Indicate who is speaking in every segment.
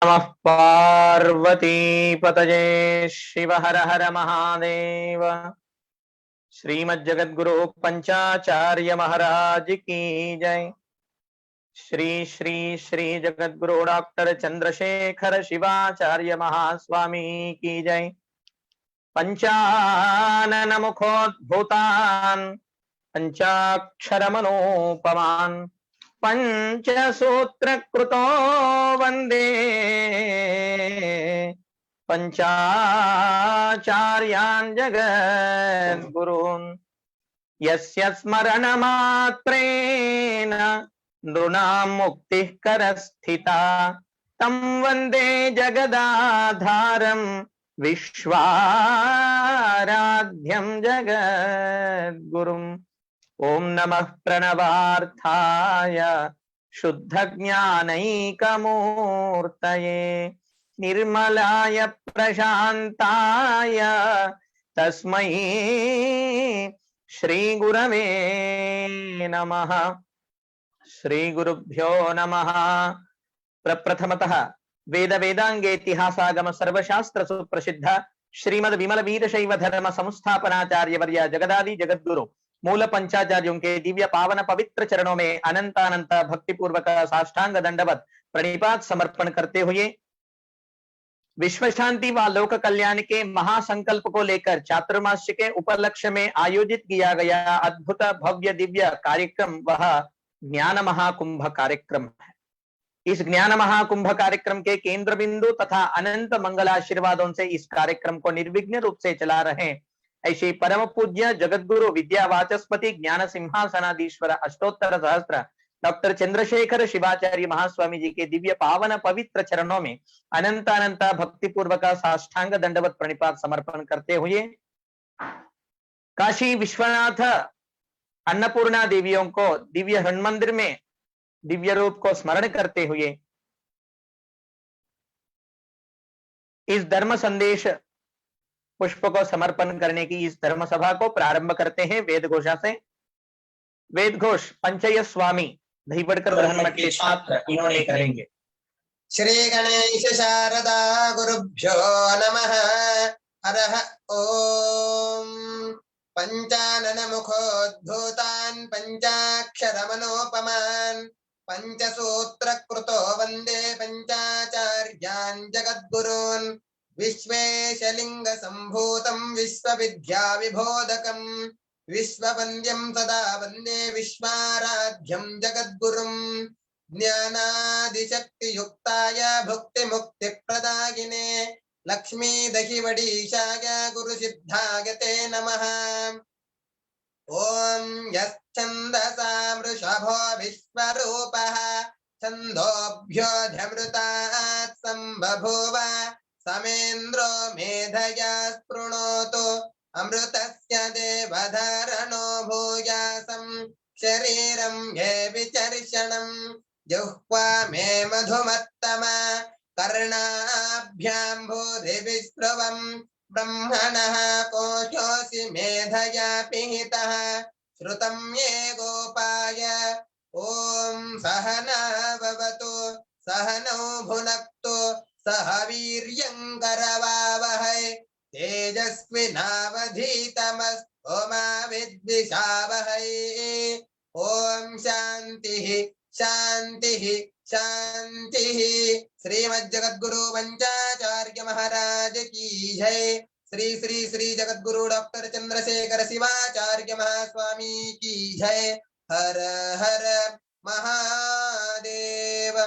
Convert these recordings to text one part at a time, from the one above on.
Speaker 1: नमः पार्वती पतये शिव हर हर महादेव। श्रीमज्जगद्गुरु पंचाचार्य महाराज की जय। श्री श्री श्री जगद्गुरु डॉक्टर चंद्रशेखर शिवाचार्य महास्वामी की जय। पंचानन मुखोद्भूतान् पंचाक्षर मनोपमान् पंचसूत्रकृतो वंदे पंचाचार्यान् जगद्गुरून्। यस्य स्मरणमात्रेण नृणां मुक्तिः करस्थिता तं वन्दे जगदाधारं विश्वाराध्यं जगद्गुरुम्। ओम नमः प्रणवार्थाय शुद्ध ज्ञानैकमूर्तये निर्मलाय प्रशांताय तस्मै श्री गुरवे नमः। श्री गुरुभ्यो नमः। प्रप्रथमतः वेद वेदांगे इतिहासागम सर्वशास्त्र सुप्रसिद्ध श्रीमद विमल वीर शैव धर्म संस्थापनाचार्य वर्य जगदादि जगद्गुरु मूल पंचाचार्यों के दिव्य पावन पवित्र चरणों में अनंत अनंत भक्ति पूर्वक साष्टांग दंडवत प्रणिपात समर्पण करते हुए विश्व शांति व लोक कल्याण के महासंकल्प को लेकर चातुर्मास के उपलक्ष्य में आयोजित किया गया अद्भुत भव्य दिव्य कार्यक्रम वह ज्ञान महाकुंभ कार्यक्रम है। इस ज्ञान महाकुंभ कार्यक्रम के केंद्र बिंदु तथा अनंत मंगलाशीर्वादों से इस कार्यक्रम को निर्विघ्न रूप से चला रहे ऐसे परम पूज्य जगद्गुरु विद्या वाचस्पति ज्ञान सिंहासनाधीश्वर अष्टोत्तर सहस्त्र डॉक्टर चंद्रशेखर शिवाचार्य महास्वामी जी के दिव्य पावन पवित्र चरणों में अनंत अनंत भक्ति पूर्वक साष्टांग दंडवत प्रणिपात समर्पण करते हुए काशी विश्वनाथ अन्नपूर्णा देवियों को दिव्य हनुमान मंदिर में दिव्य रूप को स्मरण करते हुए इस धर्म संदेश पुष्प को समर्पण करने की इस धर्म सभा को प्रारंभ करते हैं वेद घोषा से। वेद घोष पंचय स्वामी दहीबड़कर ब्रह्ममठ के छात्र इन्होंने करेंगे।
Speaker 2: श्री गणेश शारदा गुरुभ्यो नमः। हरः ओम। पंचानन मुखोद्भूतान् पंचाक्षर मनोपमान् पंचसूत्रकृतो वंदे पंचाचार्यान् जगद्गुरून्। विश्वेशलिंग संभूतं विश्वविद्या विबोधकं विश्ववन्द्यं सदा वन्दे विश्वाराध्यं जगद्गुरुं। ज्ञानादिशक्तियुक्ताय भुक्तिमुक्तिप्रदायिने लक्ष्मी दहिवडीशाय गुरुसिद्धाय ते नमः। ओम यच्छन्दसा वृषभो विश्वरूपः छन्दोभ्योऽध्यमृतात् सम्बभूव समेन्द्रो मेधया स्पृणोतु अमृतस्य देवधारणो भूयासं शरीरं ये विचर्षणं जुह्वा मे मधुमत्तमा कर्णाभ्यां भूरिविश्रुवं ब्रह्मणः कोशोऽसि मेधया पिहितः श्रुतं ये गोपाय। ॐ सहना भवतु सहनौ भुनक्तु सह वीर्यङ्करवावहै तेजस्विनावधीतमस्तु मा विद्विषावहै। ओम शांतिः शांतिः शांतिः। श्रीमज्जगद्गुरु पंचाचार्य महाराज की जय। श्री श्री श्री जगद्गुरु डॉक्टर चंद्रशेखर शिवाचार्य महास्वामी की जय। हर हर महादेव।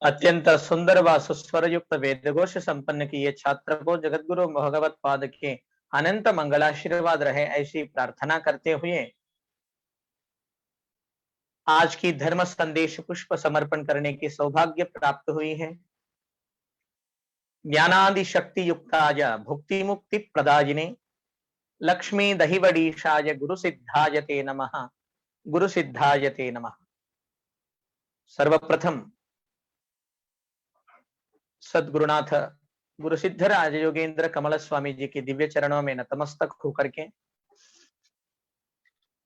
Speaker 1: अत्यंत सुंदर व सुस्वर युक्त वेदघोष संपन्न किए छात्र को जगद्गुरु भगवत पाद के अनंत मंगलाशीर्वाद रहे ऐसी प्रार्थना करते हुए आज की धर्म संदेश पुष्प समर्पण करने की सौभाग्य प्राप्त हुई है। ज्ञानादि शक्ति युक्ताय भुक्ति मुक्ति प्रदायिने लक्ष्मी दहिवडीशाय गुरु सिद्धाय ते नमः। गुरु सिद्धाय ते नमः। सर्वप्रथम सद्गुरुनाथ गुरु सिद्धराज योगेंद्र कमल स्वामी जी के दिव्य चरणों में नतमस्तक होकर के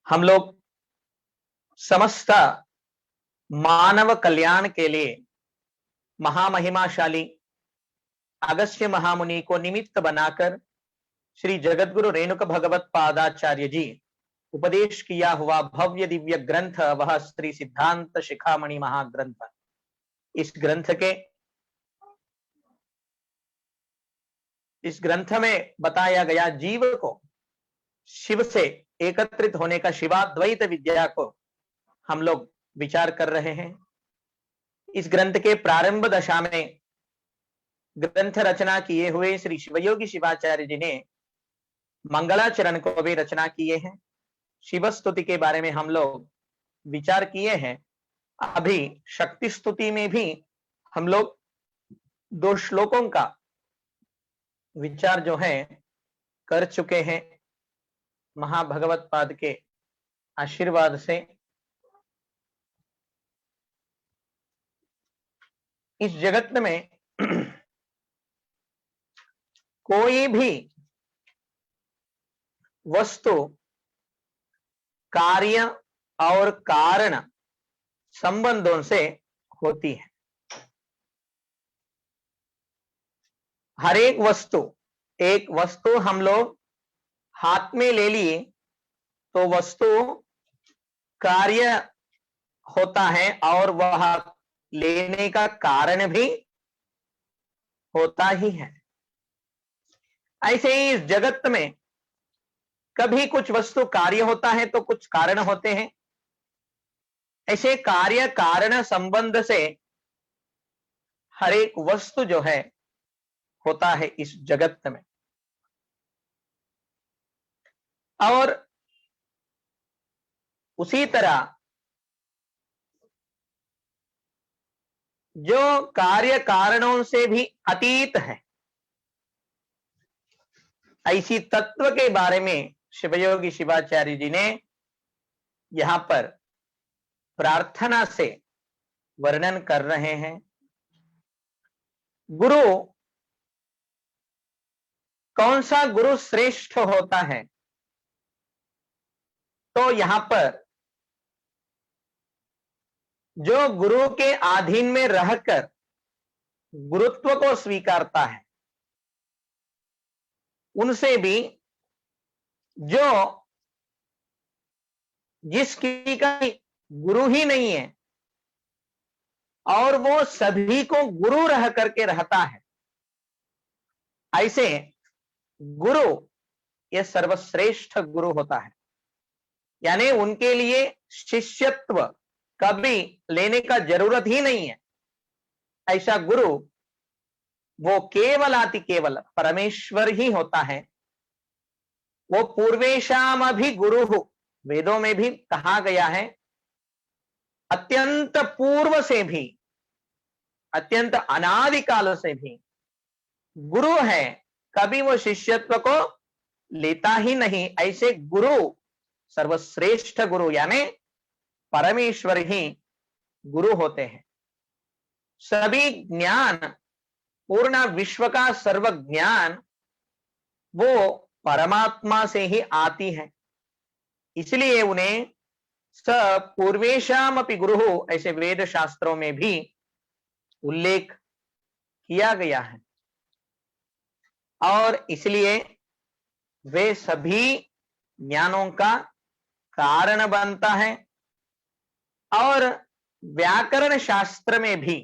Speaker 1: हम लोग समस्त मानव कल्याण के लिए महामहिमाशाली अगस्त्य महामुनि को निमित्त बनाकर श्री जगतगुरु रेणुक भगवत पादाचार्य जी उपदेश किया हुआ भव्य दिव्य ग्रंथ वह श्री सिद्धांत शिखामणि महाग्रंथ। इस ग्रंथ में बताया गया जीव को शिव से एकत्रित होने का शिवाद्वैत विद्या को हम लोग विचार कर रहे हैं। इस ग्रंथ के प्रारंभ दशा में ग्रंथ रचना किए हुए श्री शिवयोगी शिवाचार्य जी ने मंगलाचरण को भी रचना किए हैं। शिव स्तुति के बारे में हम लोग विचार किए हैं। अभी शक्ति स्तुति में भी हम लोग 2 श्लोकों का विचार जो है कर चुके हैं। महाभगवत पाद के आशीर्वाद से इस जगत में कोई भी वस्तु कार्य और कारण संबंधों से होती है। हर एक वस्तु हम लोग हाथ में ले लिए तो वस्तु कार्य होता है और वह लेने का कारण भी होता ही है। ऐसे ही इस जगत में कभी कुछ वस्तु कार्य होता है तो कुछ कारण होते हैं। ऐसे कार्य कारण संबंध से हर एक वस्तु जो है होता है इस जगत में। और उसी तरह जो कार्य कारणों से भी अतीत है, ऐसी तत्व के बारे में शिवयोगी शिवाचार्य जी ने यहां पर प्रार्थना से वर्णन कर रहे हैं। गुरु, कौन सा गुरु श्रेष्ठ होता है? तो यहां पर जो गुरु के अधीन में रहकर गुरुत्व को स्वीकारता है, उनसे भी जो जिसकी का गुरु ही नहीं है और वो सभी को गुरु रह करके रहता है, ऐसे गुरु ये सर्वश्रेष्ठ गुरु होता है। यानी उनके लिए शिष्यत्व कभी लेने का जरूरत ही नहीं है। ऐसा गुरु वो केवलाति केवल परमेश्वर ही होता है। वो पूर्वेशाम अभि गुरु, वेदों में भी कहा गया है, अत्यंत पूर्व से भी, अत्यंत अनादिकाल से भी गुरु है, कभी वो शिष्यत्व को लेता ही नहीं। ऐसे गुरु सर्वश्रेष्ठ गुरु यानी परमेश्वर ही गुरु होते हैं। सभी ज्ञान, पूर्ण विश्व का सर्व ज्ञान वो परमात्मा से ही आती है। इसलिए उन्हें स पूर्वेशाम अपि गुरु ऐसे वेद शास्त्रों में भी उल्लेख किया गया है। और इसलिए वे सभी ज्ञानों का कारण बनता है। और व्याकरण शास्त्र में भी,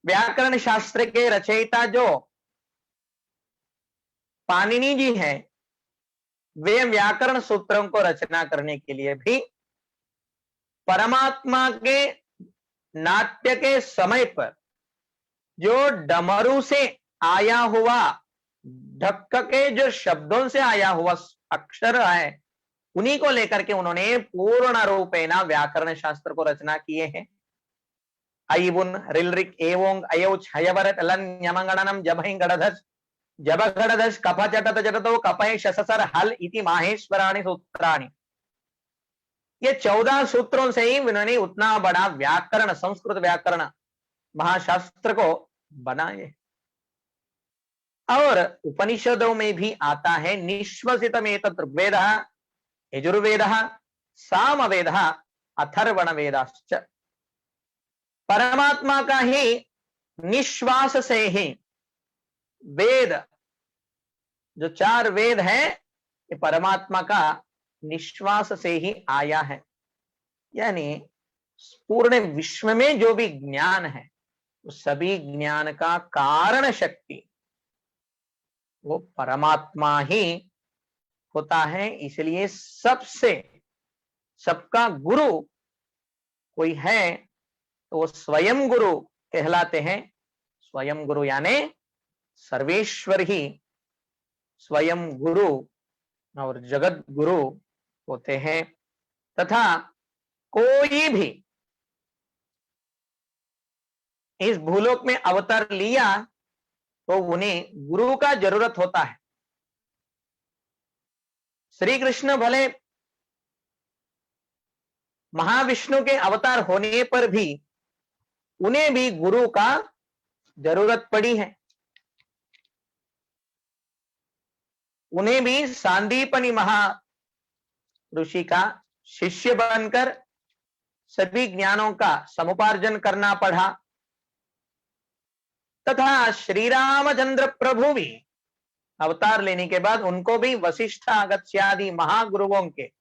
Speaker 1: व्याकरण शास्त्र के रचयिता जो पाणिनि जी हैं, वे व्याकरण सूत्रों को रचना करने के लिए भी परमात्मा के नाट्य के समय पर जो डमरू से आया हुआ, ढक्क के जो शब्दों से आया हुआ अक्षर है, उन्हीं को लेकर के उन्होंने पूर्ण रूपेण व्याकरण शास्त्र को रचना किए हैं। अयिबुन रिलरिक एवोंग अयोच हयवरट लन यमंगणनम जभैंगड़धस जबगड़धस कफ चटत जटतो कपय शससर हल इति माहेश्वराणि सूत्राणि। ये 14 सूत्रों से ही उन्होंने उतना बड़ा व्याकरण, संस्कृत व्याकरण महाशास्त्र को बनाए। और उपनिषदों में भी आता है, निश्वसितमेतत् ऋग्वेदः यजुर्वेदः सामवेदः अथर्वण वेदाश्च। परमात्मा का ही निश्वास से ही वेद, जो 4 वेद है, ये परमात्मा का निश्वास से ही आया है। यानी पूर्ण विश्व में जो भी ज्ञान है, उस सभी ज्ञान का कारण शक्ति वो परमात्मा ही होता है। इसलिए सबका गुरु कोई है तो वो स्वयं गुरु कहलाते हैं। स्वयं गुरु यानी सर्वेश्वर ही स्वयं गुरु और जगत गुरु होते हैं। तथा कोई भी इस भूलोक में अवतार लिया तो उन्हें गुरु का जरूरत होता है। श्री कृष्ण भले महाविष्णु के अवतार होने पर भी उन्हें भी गुरु का जरूरत पड़ी है। उन्हें भी सांदीपनि महा ऋषि का शिष्य बनकर सभी ज्ञानों का समुपार्जन करना पड़ा। तथा श्री रामचंद्र प्रभु भी अवतार लेने के बाद उनको भी वशिष्ठ अगस्त्यादि महागुरुओं के,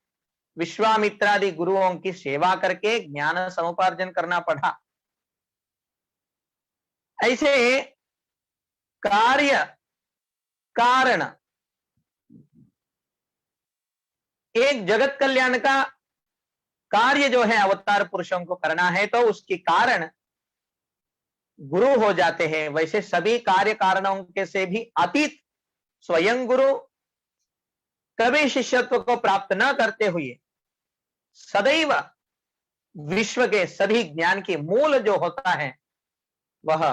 Speaker 1: विश्वामित्रादि गुरुओं की सेवा करके ज्ञान समुपार्जन करना पड़ा। ऐसे कार्य कारण, एक जगत कल्याण का कार्य जो है अवतार पुरुषों को करना है तो उसके कारण गुरु हो जाते हैं। वैसे सभी कार्य कारणों के से भी अतीत स्वयं गुरु कभी शिष्यत्व को प्राप्त न करते हुए सदैव विश्व के सभी ज्ञान के मूल जो होता है वह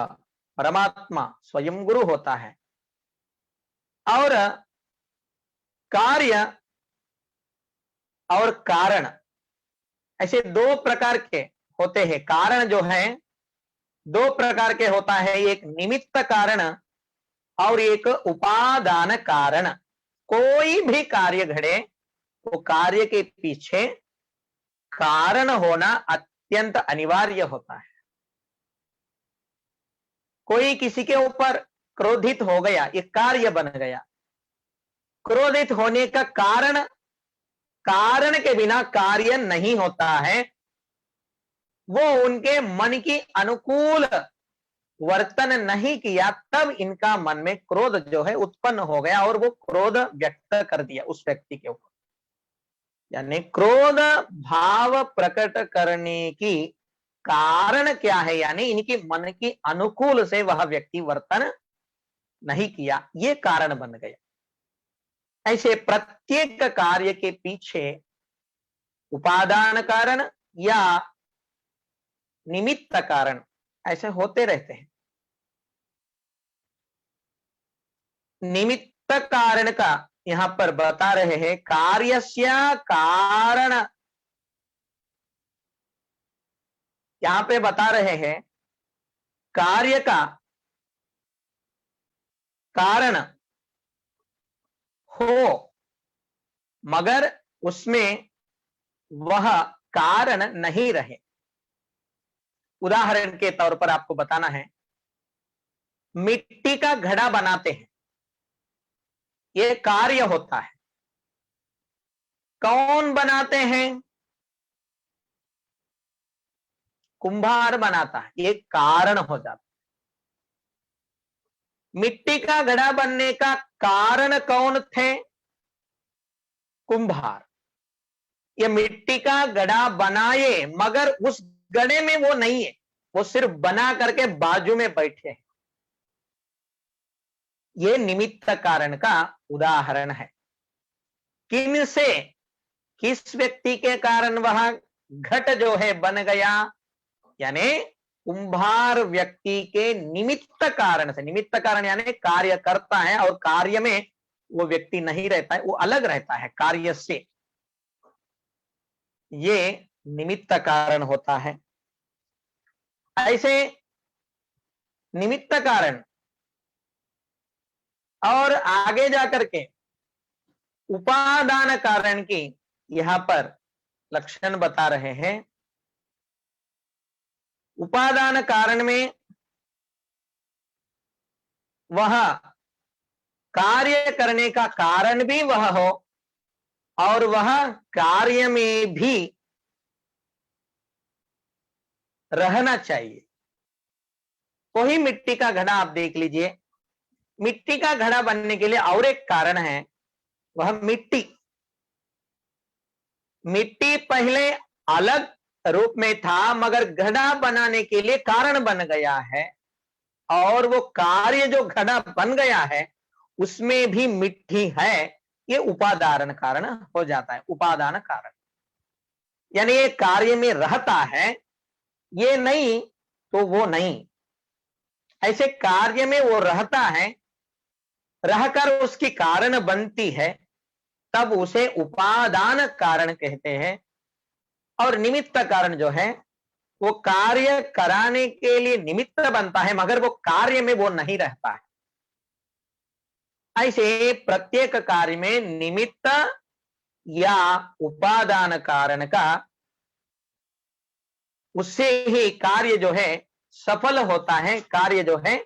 Speaker 1: परमात्मा स्वयं गुरु होता है। और कार्य और कारण ऐसे 2 प्रकार के होते हैं। कारण जो है 2 प्रकार के होता है, एक निमित्त कारण और एक उपादान कारण। कोई भी कार्य घड़े तो कार्य के पीछे कारण होना अत्यंत अनिवार्य होता है। कोई किसी के ऊपर क्रोधित हो गया, एक कार्य बन गया। क्रोधित होने का कारण, कारण के बिना कार्य नहीं होता है। वो उनके मन की अनुकूल वर्तन नहीं किया तब इनका मन में क्रोध जो है उत्पन्न हो गया और वो क्रोध व्यक्त कर दिया उस व्यक्ति के ऊपर। यानी क्रोध भाव प्रकट करने की कारण क्या है, यानी इनके मन की अनुकूल से वह व्यक्ति वर्तन नहीं किया, ये कारण बन गया। ऐसे प्रत्येक कार्य के पीछे उपादान कारण या निमित्त कारण ऐसे होते रहते हैं। निमित्त कारण का यहां पर बता रहे हैं, कार्यस्य कारण, यहां पे बता रहे हैं कार्य का कारण हो मगर उसमें वह कारण नहीं रहे। उदाहरण के तौर पर आपको बताना है, मिट्टी का घड़ा बनाते हैं, यह कार्य होता है। कौन बनाते हैं? कुंभार बनाता है, ये कारण हो जाता है। मिट्टी का घड़ा बनने का कारण कौन थे? कुंभार। ये मिट्टी का घड़ा बनाए मगर उस घड़े में वो नहीं है, वो सिर्फ बना करके बाजू में बैठे हैं। ये निमित्त कारण का उदाहरण है। किन से, किस व्यक्ति के कारण वह घट जो है बन गया? यानी कुंभार व्यक्ति के निमित्त कारण से। निमित्त कारण यानी कार्य करता है और कार्य में वो व्यक्ति नहीं रहता है, वो अलग रहता है कार्य से, ये निमित्त कारण होता है। ऐसे निमित्त कारण और आगे जाकर के उपादान कारण की यहां पर लक्षण बता रहे हैं। उपादान कारण में वह कार्य करने का कारण भी वह हो और वह कार्य में भी रहना चाहिए। कोई मिट्टी का घड़ा आप देख लीजिए, मिट्टी का घड़ा बनने के लिए और एक कारण है, वह मिट्टी। मिट्टी पहले अलग रूप में था, मगर घड़ा बनाने के लिए कारण बन गया है, और वो कार्य जो घड़ा बन गया है उसमें भी मिट्टी है। ये उपादान कारण हो जाता है। उपादान कारण यानी ये कार्य में रहता है, ये नहीं तो वो नहीं। ऐसे कार्य में वो रहता है, रहकर उसकी कारण बनती है, तब उसे उपादान कारण कहते हैं। और निमित्त कारण जो है वो कार्य कराने के लिए निमित्त बनता है, मगर वो कार्य में वो नहीं रहता है। ऐसे प्रत्येक कार्य में निमित्त या उपादान कारण का, उससे ही कार्य जो है सफल होता है, कार्य जो है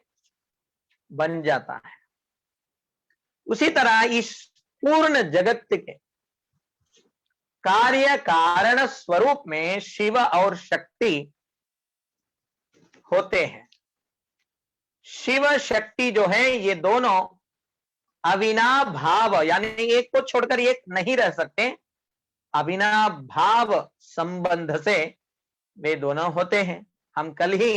Speaker 1: बन जाता है। उसी तरह इस पूर्ण जगत के कार्य कारण स्वरूप में शिव और शक्ति होते हैं। शिव शक्ति जो है ये दोनों अविनाभाव, यानी एक को छोड़कर एक नहीं रह सकते, अविनाभाव संबंध से वे दोनों होते हैं। हम कल ही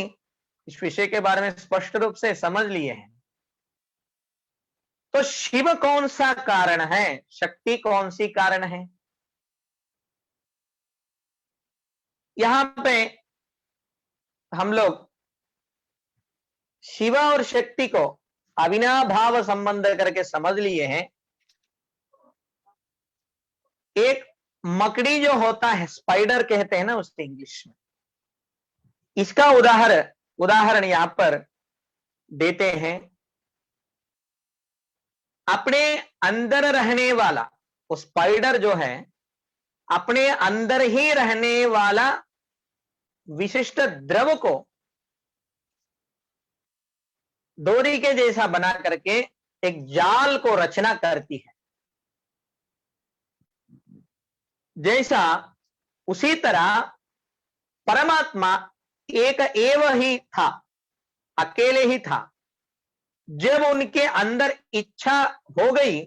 Speaker 1: इस विषय के बारे में स्पष्ट रूप से समझ लिए हैं। तो शिव कौन सा कारण है, शक्ति कौन सी कारण है? यहां पे हम लोग शिव और शक्ति को अविनाभाव संबंध करके समझ लिए हैं। एक मकड़ी जो होता है, स्पाइडर कहते हैं ना उससे इंग्लिश में, इसका उदाहरण यहां पर देते हैं। अपने अंदर रहने वाला वो स्पाइडर जो है, अपने अंदर ही रहने वाला विशिष्ट द्रव को डोरी के जैसा बना करके एक जाल को रचना करती है। जैसा उसी तरह परमात्मा एक एव ही था, अकेले ही था। जब उनके अंदर इच्छा हो गई,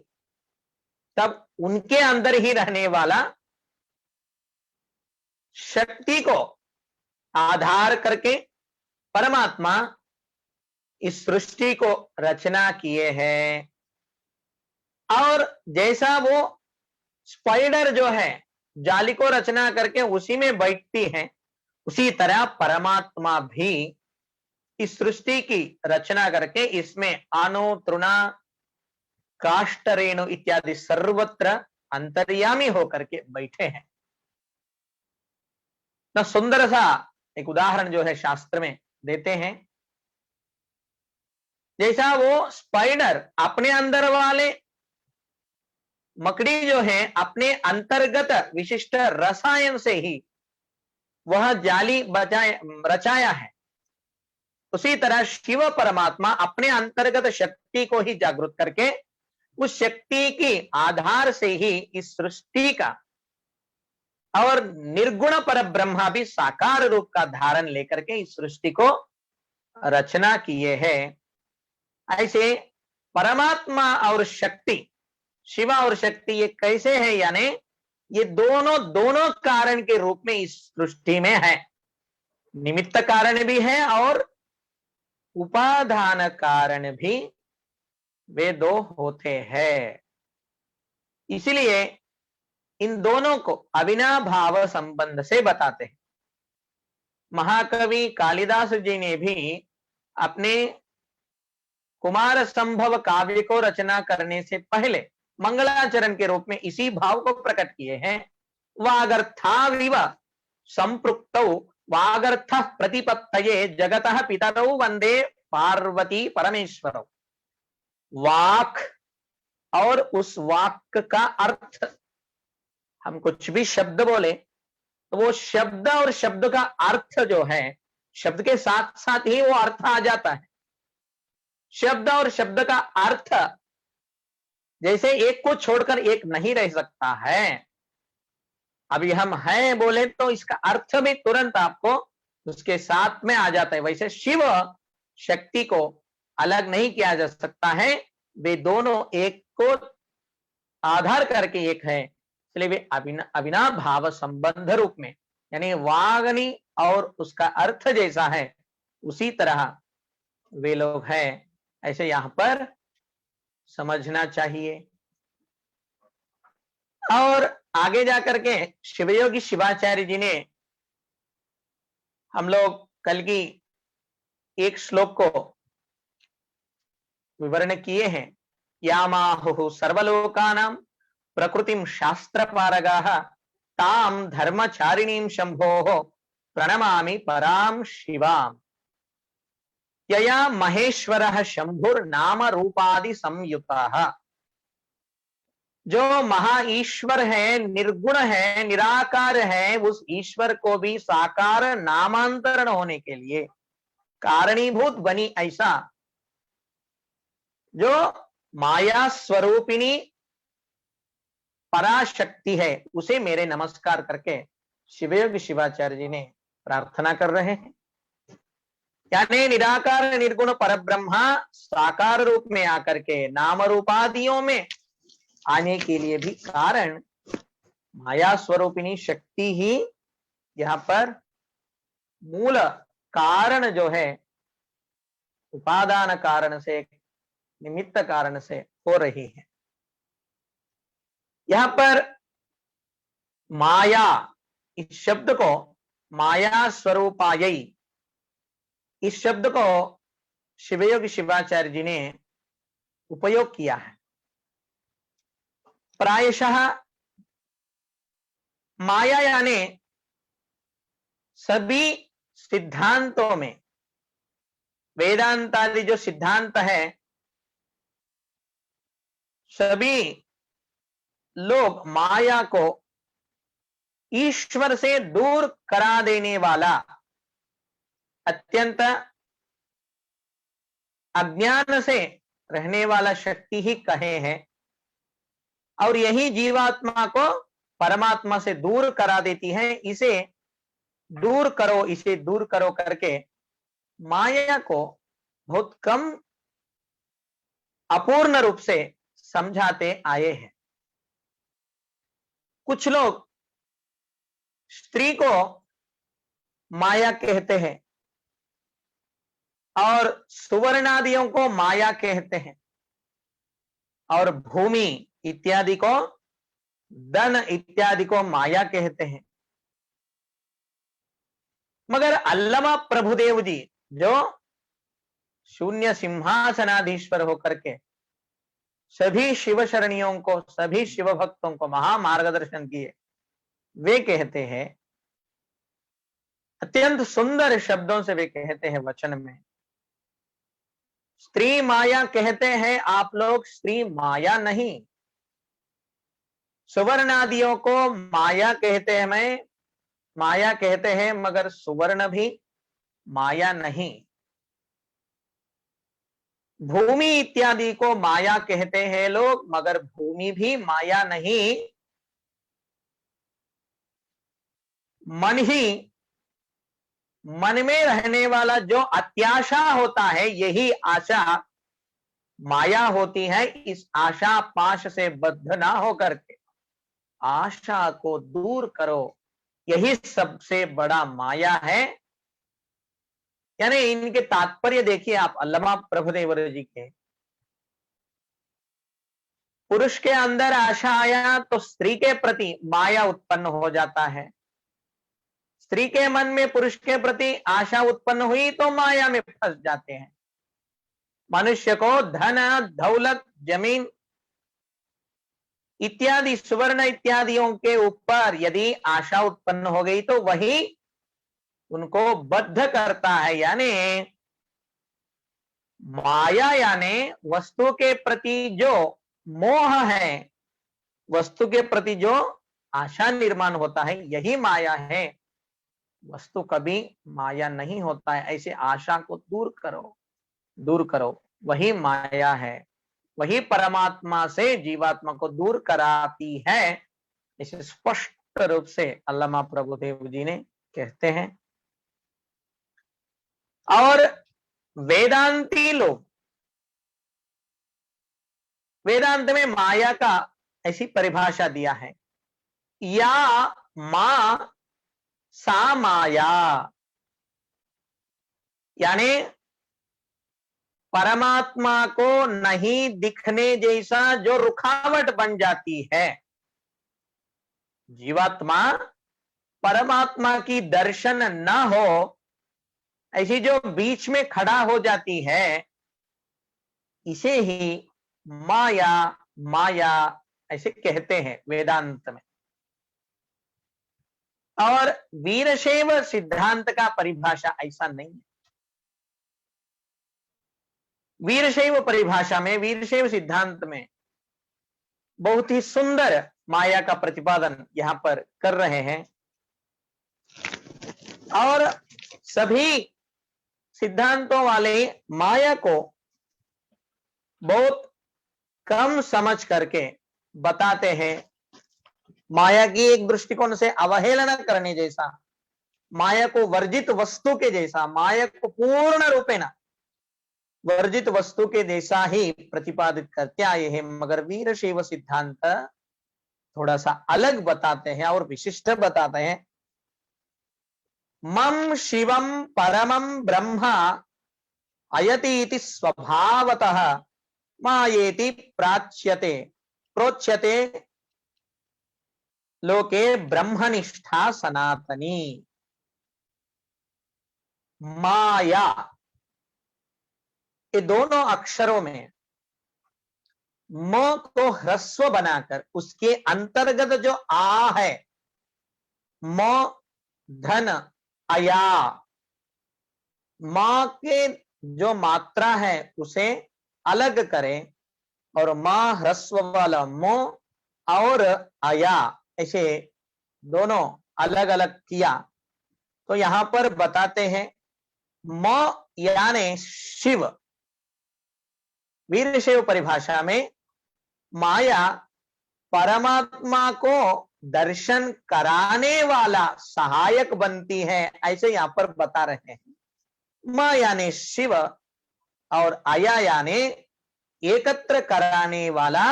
Speaker 1: तब उनके अंदर ही रहने वाला शक्ति को आधार करके परमात्मा इस सृष्टि को रचना किए हैं। और जैसा वो स्पाइडर जो है जाली को रचना करके उसी में बैठती है, उसी तरह परमात्मा भी इस सृष्टि की रचना करके इसमें अणु, तृणा, काष्ठ, रेणु इत्यादि सर्वत्र अंतर्यामी होकर के बैठे हैं। तो सुंदर सा एक उदाहरण जो है शास्त्र में देते हैं। जैसा वो स्पाइडर अपने अंदर वाले मकड़ी जो है अपने अंतर्गत विशिष्ट रसायन से ही वह जाली रचाया है, उसी तरह शिव परमात्मा अपने अंतर्गत शक्ति को ही जागृत करके उस शक्ति के आधार से ही इस सृष्टि का और निर्गुण पर ब्रह्मा भी साकार रूप का धारण लेकर के इस सृष्टि को रचना किए हैं। ऐसे परमात्मा और शक्ति, शिवा और शक्ति ये कैसे है, यानी ये दोनों कारण के रूप में इस सृष्टि में है। निमित्त कारण भी है और उपादान कारण भी वे दो होते हैं। इसलिए इन दोनों को अविनाभाव संबंध से बताते हैं। महाकवि कालिदास जी ने भी अपने कुमार संभव काव्य को रचना करने से पहले मंगलाचरण के रूप में इसी भाव को प्रकट किए हैं। वागर्थाविव संपृक्तौ वागर्थ प्रतिपत्तये जगतः पितरौ वंदे पार्वती परमेश्वरौ। वाक और उस वाक का अर्थ, हम कुछ भी शब्द बोले तो वो शब्द और शब्द का अर्थ जो है शब्द के साथ साथ ही वो अर्थ आ जाता है। शब्द और शब्द का अर्थ जैसे एक को छोड़कर एक नहीं रह सकता है। अभी हम हैं बोले तो इसका अर्थ भी तुरंत आपको उसके साथ में आ जाता है। वैसे शिव शक्ति को अलग नहीं किया जा सकता है, वे दोनों एक को आधार करके एक है, इसलिए वे अविनाभाव भाव संबंध रूप में, यानी वागनी और उसका अर्थ जैसा है उसी तरह वे लोग हैं, ऐसे यहां पर समझना चाहिए। और आगे जाकर के शिवयोगी शिवाचार्य जी ने हम लोग कल की एक श्लोक को विवरण किए हैं। यामाहुः सर्वलोकानां प्रकृतिं शास्त्रपारगाः तां धर्मचारिणीं शंभोः प्रणमामि परां शिवाम्। यया महेश्वरः शंभुर्नाम रूपादि संयुतः। जो महा ईश्वर है, निर्गुण है, निराकार है, उस ईश्वर को भी साकार नामांतरण होने के लिए कारणीभूत बनी ऐसा जो माया स्वरूपिणी पराशक्ति है, उसे मेरे नमस्कार करके शिवयोगी शिवाचार्य जी ने प्रार्थना कर रहे हैं। यानी निराकार निर्गुण परब्रह्मा साकार रूप में आकर के नाम रूपादियों में आने के लिए भी कारण माया स्वरूपिणी शक्ति ही यहां पर मूल कारण जो है, उपादान कारण से, निमित्त कारण से हो रही है। यहां पर माया इस शब्द को, माया स्वरूपायै इस शब्द को शिवयोगी शिवाचार्य जी ने उपयोग किया है। प्रायशः माया यानी सभी सिद्धांतों में, वेदांत आदि जो सिद्धांत है, सभी लोग माया को ईश्वर से दूर करा देने वाला अत्यंत अज्ञान से रहने वाला शक्ति ही कहे हैं, और यही जीवात्मा को परमात्मा से दूर करा देती है। इसे दूर करो, इसे दूर करो करके माया को बहुत कम अपूर्ण रूप से समझाते आए हैं। कुछ लोग स्त्री को माया कहते हैं और सुवर्णादियों को माया कहते हैं, और भूमि इत्यादि को, धन इत्यादि को माया कहते हैं। मगर अल्लमा प्रभुदेव जी जो शून्य सिंहासनाधीश्वर होकर के सभी शिव शरणियों को, सभी शिव भक्तों को महामार्गदर्शन किए, वे कहते हैं, अत्यंत सुंदर शब्दों से वे कहते हैं वचन में, स्त्री माया कहते हैं आप लोग, स्त्री माया नहीं। सुवर्णादियों को माया कहते हैं, मैं माया कहते हैं, मगर सुवर्ण भी माया नहीं। भूमि इत्यादि को माया कहते हैं लोग, मगर भूमि भी माया नहीं। मन ही, मन में रहने वाला जो अत्याशा होता है, यही आशा माया होती है। इस आशा पाश से बद्ध ना होकर के आशा को दूर करो, यही सबसे बड़ा माया है। यानी इनके तात्पर्य देखिए आप अल्लमा प्रभुदेव जी के। पुरुष के अंदर आशा आया तो स्त्री के प्रति माया उत्पन्न हो जाता है, स्त्री के मन में पुरुष के प्रति आशा उत्पन्न हुई तो माया में फंस जाते हैं। मनुष्य को धन, दौलत, जमीन इत्यादि, सुवर्ण इत्यादियों के ऊपर यदि आशा उत्पन्न हो गई तो वही उनको बद्ध करता है। यानी माया यानी वस्तु के प्रति जो मोह है, वस्तु के प्रति जो आशा निर्माण होता है, यही माया है। वस्तु कभी माया नहीं होता है, ऐसे आशा को दूर करो। वही माया है, वही परमात्मा से जीवात्मा को दूर कराती है। इसे स्पष्ट रूप से अल्लामा प्रभुदेव जी ने कहते हैं। और वेदांती लोग वेदांत में माया का ऐसी परिभाषा दिया है, या मां सा माया, यानी परमात्मा को नहीं दिखने जैसा जो रुकावट बन जाती है। जीवात्मा परमात्मा की दर्शन न हो, ऐसी जो बीच में खड़ा हो जाती है, इसे ही माया माया ऐसे कहते हैं वेदांत में। और वीरशैव सिद्धांत का परिभाषा ऐसा नहीं है। वीरशैव परिभाषा में, वीरशैव सिद्धांत में बहुत ही सुंदर माया का प्रतिपादन यहां पर कर रहे हैं। और सभी सिद्धांतों वाले माया को बहुत कम समझ करके बताते हैं। माया की एक दृष्टिकोण से अवहेलना करने जैसा, माया को वर्जित वस्तु के जैसा, माया को पूर्ण रूपेण वर्जित वस्तु के जैसा ही प्रतिपादित करते आए हैं। मगर वीरशैव सिद्धांत थोड़ा सा अलग बताते हैं और विशिष्ट बताते हैं। मम शिवम परमम ब्रह्म अयतीति स्वभावतः मायेति प्रोच्यते लोके ब्रह्मनिष्ठा सनातनी। माया, ये दोनों अक्षरों में म को ह्रस्व बनाकर उसके अंतर्गत जो आ है, म धन अया, मां के जो मात्रा है उसे अलग करें और मां ह्रस्व वाला मो और अया ऐसे दोनों अलग अलग किया। तो यहां पर बताते हैं म यानी शिव। वीरशैव परिभाषा में माया परमात्मा को दर्शन कराने वाला सहायक बनती है, ऐसे यहां पर बता रहे हैं। म यानी शिव और अया यानी एकत्र कराने वाला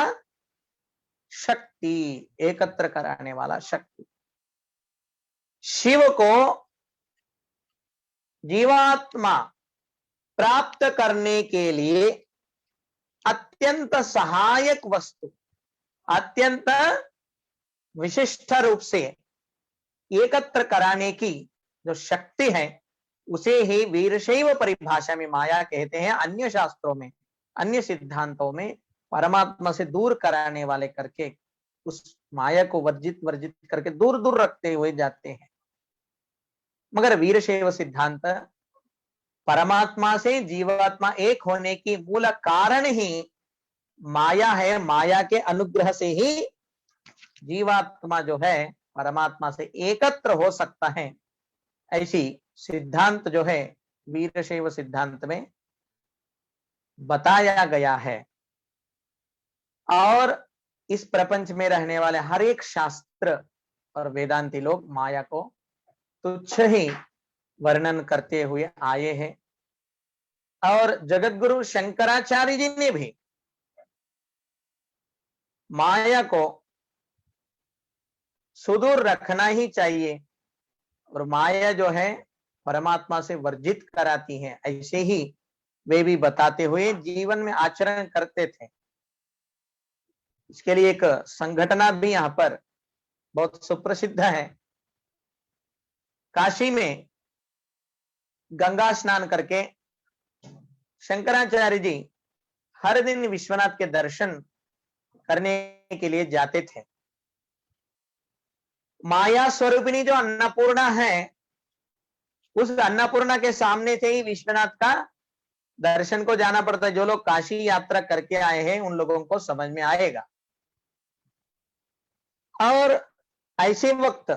Speaker 1: शक्ति, एकत्र कराने वाला शक्ति। शिव को जीवात्मा प्राप्त करने के लिए अत्यंत सहायक वस्तु, अत्यंत विशिष्ट रूप से एकत्र कराने की जो शक्ति है, उसे ही वीरशैव परिभाषा में माया कहते हैं। अन्य शास्त्रों में, अन्य सिद्धांतों में परमात्मा से दूर कराने वाले करके उस माया को वर्जित करके दूर दूर रखते हुए जाते हैं। मगर वीरशैव सिद्धांत परमात्मा से जीवात्मा एक होने की मूल कारण ही माया है। माया के अनुग्रह से ही जीवात्मा जो है परमात्मा से एकत्र हो सकता है, ऐसी सिद्धांत जो है वीरशैव सिद्धांत में बताया गया है। और इस प्रपंच में रहने वाले हर एक शास्त्र और वेदांती लोग माया को तुच्छ ही वर्णन करते हुए आए हैं। और जगतगुरु शंकराचार्य जी ने भी माया को सुदूर रखना ही चाहिए और माया जो है परमात्मा से वर्जित कराती है, ऐसे ही वे भी बताते हुए जीवन में आचरण करते थे। इसके लिए एक संघटना भी यहाँ पर बहुत सुप्रसिद्ध है। काशी में गंगा स्नान करके शंकराचार्य जी हर दिन विश्वनाथ के दर्शन करने के लिए जाते थे। माया स्वरूपिणी जो अन्नपूर्णा है, उस अन्नपूर्णा के सामने से ही विश्वनाथ का दर्शन को जाना पड़ता है। जो लोग काशी यात्रा करके आए हैं उन लोगों को समझ में आएगा। और ऐसे वक्त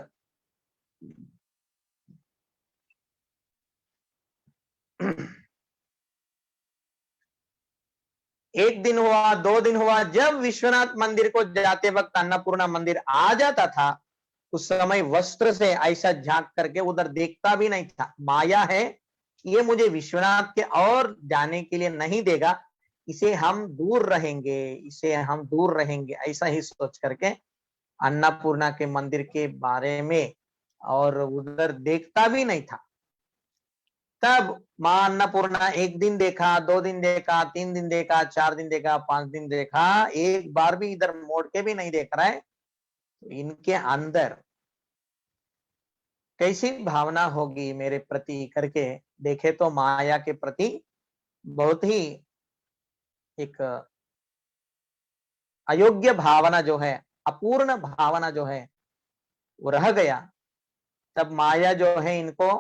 Speaker 1: एक दिन हुआ, 2 दिन हुआ, जब विश्वनाथ मंदिर को जाते वक्त अन्नपूर्णा मंदिर आ जाता था, उस समय वस्त्र से ऐसा झांक करके उधर देखता भी नहीं था। माया है, ये मुझे विश्वनाथ के और जाने के लिए नहीं देगा, इसे हम दूर रहेंगे, इसे हम दूर रहेंगे, ऐसा ही सोच करके अन्नपूर्णा के मंदिर के बारे में और उधर देखता भी नहीं था। तब मां अन्नपूर्णा 1 दिन देखा, 2 दिन देखा, 3 दिन देखा, 4 दिन देखा, 5 दिन देखा, एक बार भी इधर मोड़ के भी नहीं देख रहा है। तो इनके अंदर कैसी भावना होगी मेरे प्रति करके देखे तो माया के प्रति बहुत ही एक अयोग्य भावना जो है, अपूर्ण भावना जो है वो रह गया। तब माया जो है इनको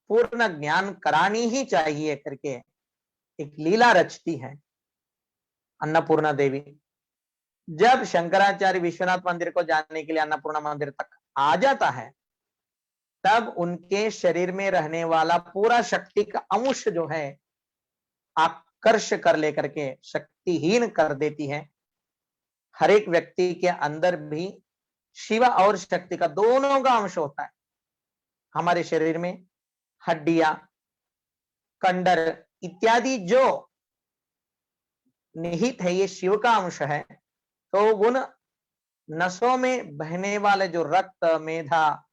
Speaker 1: पूर्ण ज्ञान करानी ही चाहिए करके एक लीला रचती है अन्नपूर्णा देवी। जब शंकराचार्य विश्वनाथ मंदिर को जाने के लिए अन्नपूर्णा मंदिर तक आ जाता है, तब उनके शरीर में रहने वाला पूरा शक्ति का अंश जो है आकर्ष कर लेकर के शक्तिहीन कर देती है। हर एक व्यक्ति के अंदर भी शिव और शक्ति का दोनों का अंश होता है। हमारे शरीर में हड्डियां, कंडर इत्यादि जो निहित है, ये शिव का अंश है। तो उन नसों में बहने वाले जो रक्त, मेधा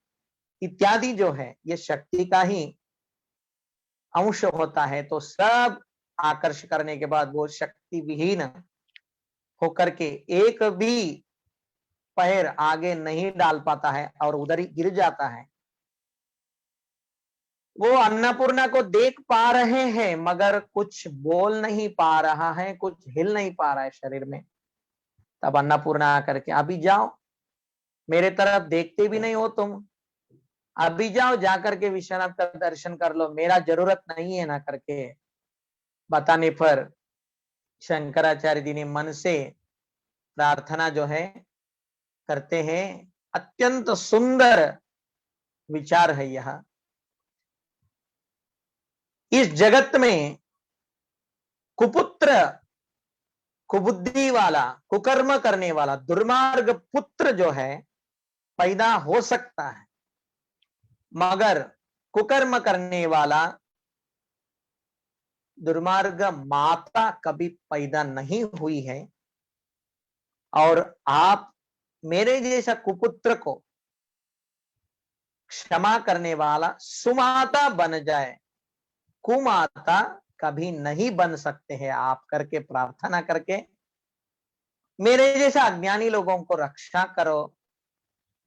Speaker 1: इत्यादि जो है, ये शक्ति का ही अंश होता है। तो सब आकर्ष करने के बाद वो शक्ति विहीन होकर के एक भी पैर आगे नहीं डाल पाता है और उधर ही गिर जाता है। वो अन्नपूर्णा को देख पा रहे हैं मगर कुछ बोल नहीं पा रहा है, कुछ हिल नहीं पा रहा है शरीर में। तब अन्नपूर्णा आकर के, अभी जाओ, मेरे तरफ देखते भी नहीं हो तुम, अभी जाओ, जाकर के विश्वनाथ का दर्शन कर लो, मेरा जरूरत नहीं है ना करके बताने पर शंकराचार्य जी ने मन से प्रार्थना जो है करते हैं। अत्यंत सुंदर विचार है यह। इस जगत में कुपुत्र, कुबुद्धि वाला, कुकर्म करने वाला, दुर्मार्ग पुत्र जो है पैदा हो सकता है, मगर कुकर्म करने वाला दुर्मार्ग माता कभी पैदा नहीं हुई है। और आप मेरे जैसा कुपुत्र को क्षमा करने वाला सुमाता बन जाए, कुमाता कभी नहीं बन सकते हैं। आप करके प्रार्थना करके मेरे जैसा अज्ञानी लोगों को रक्षा करो।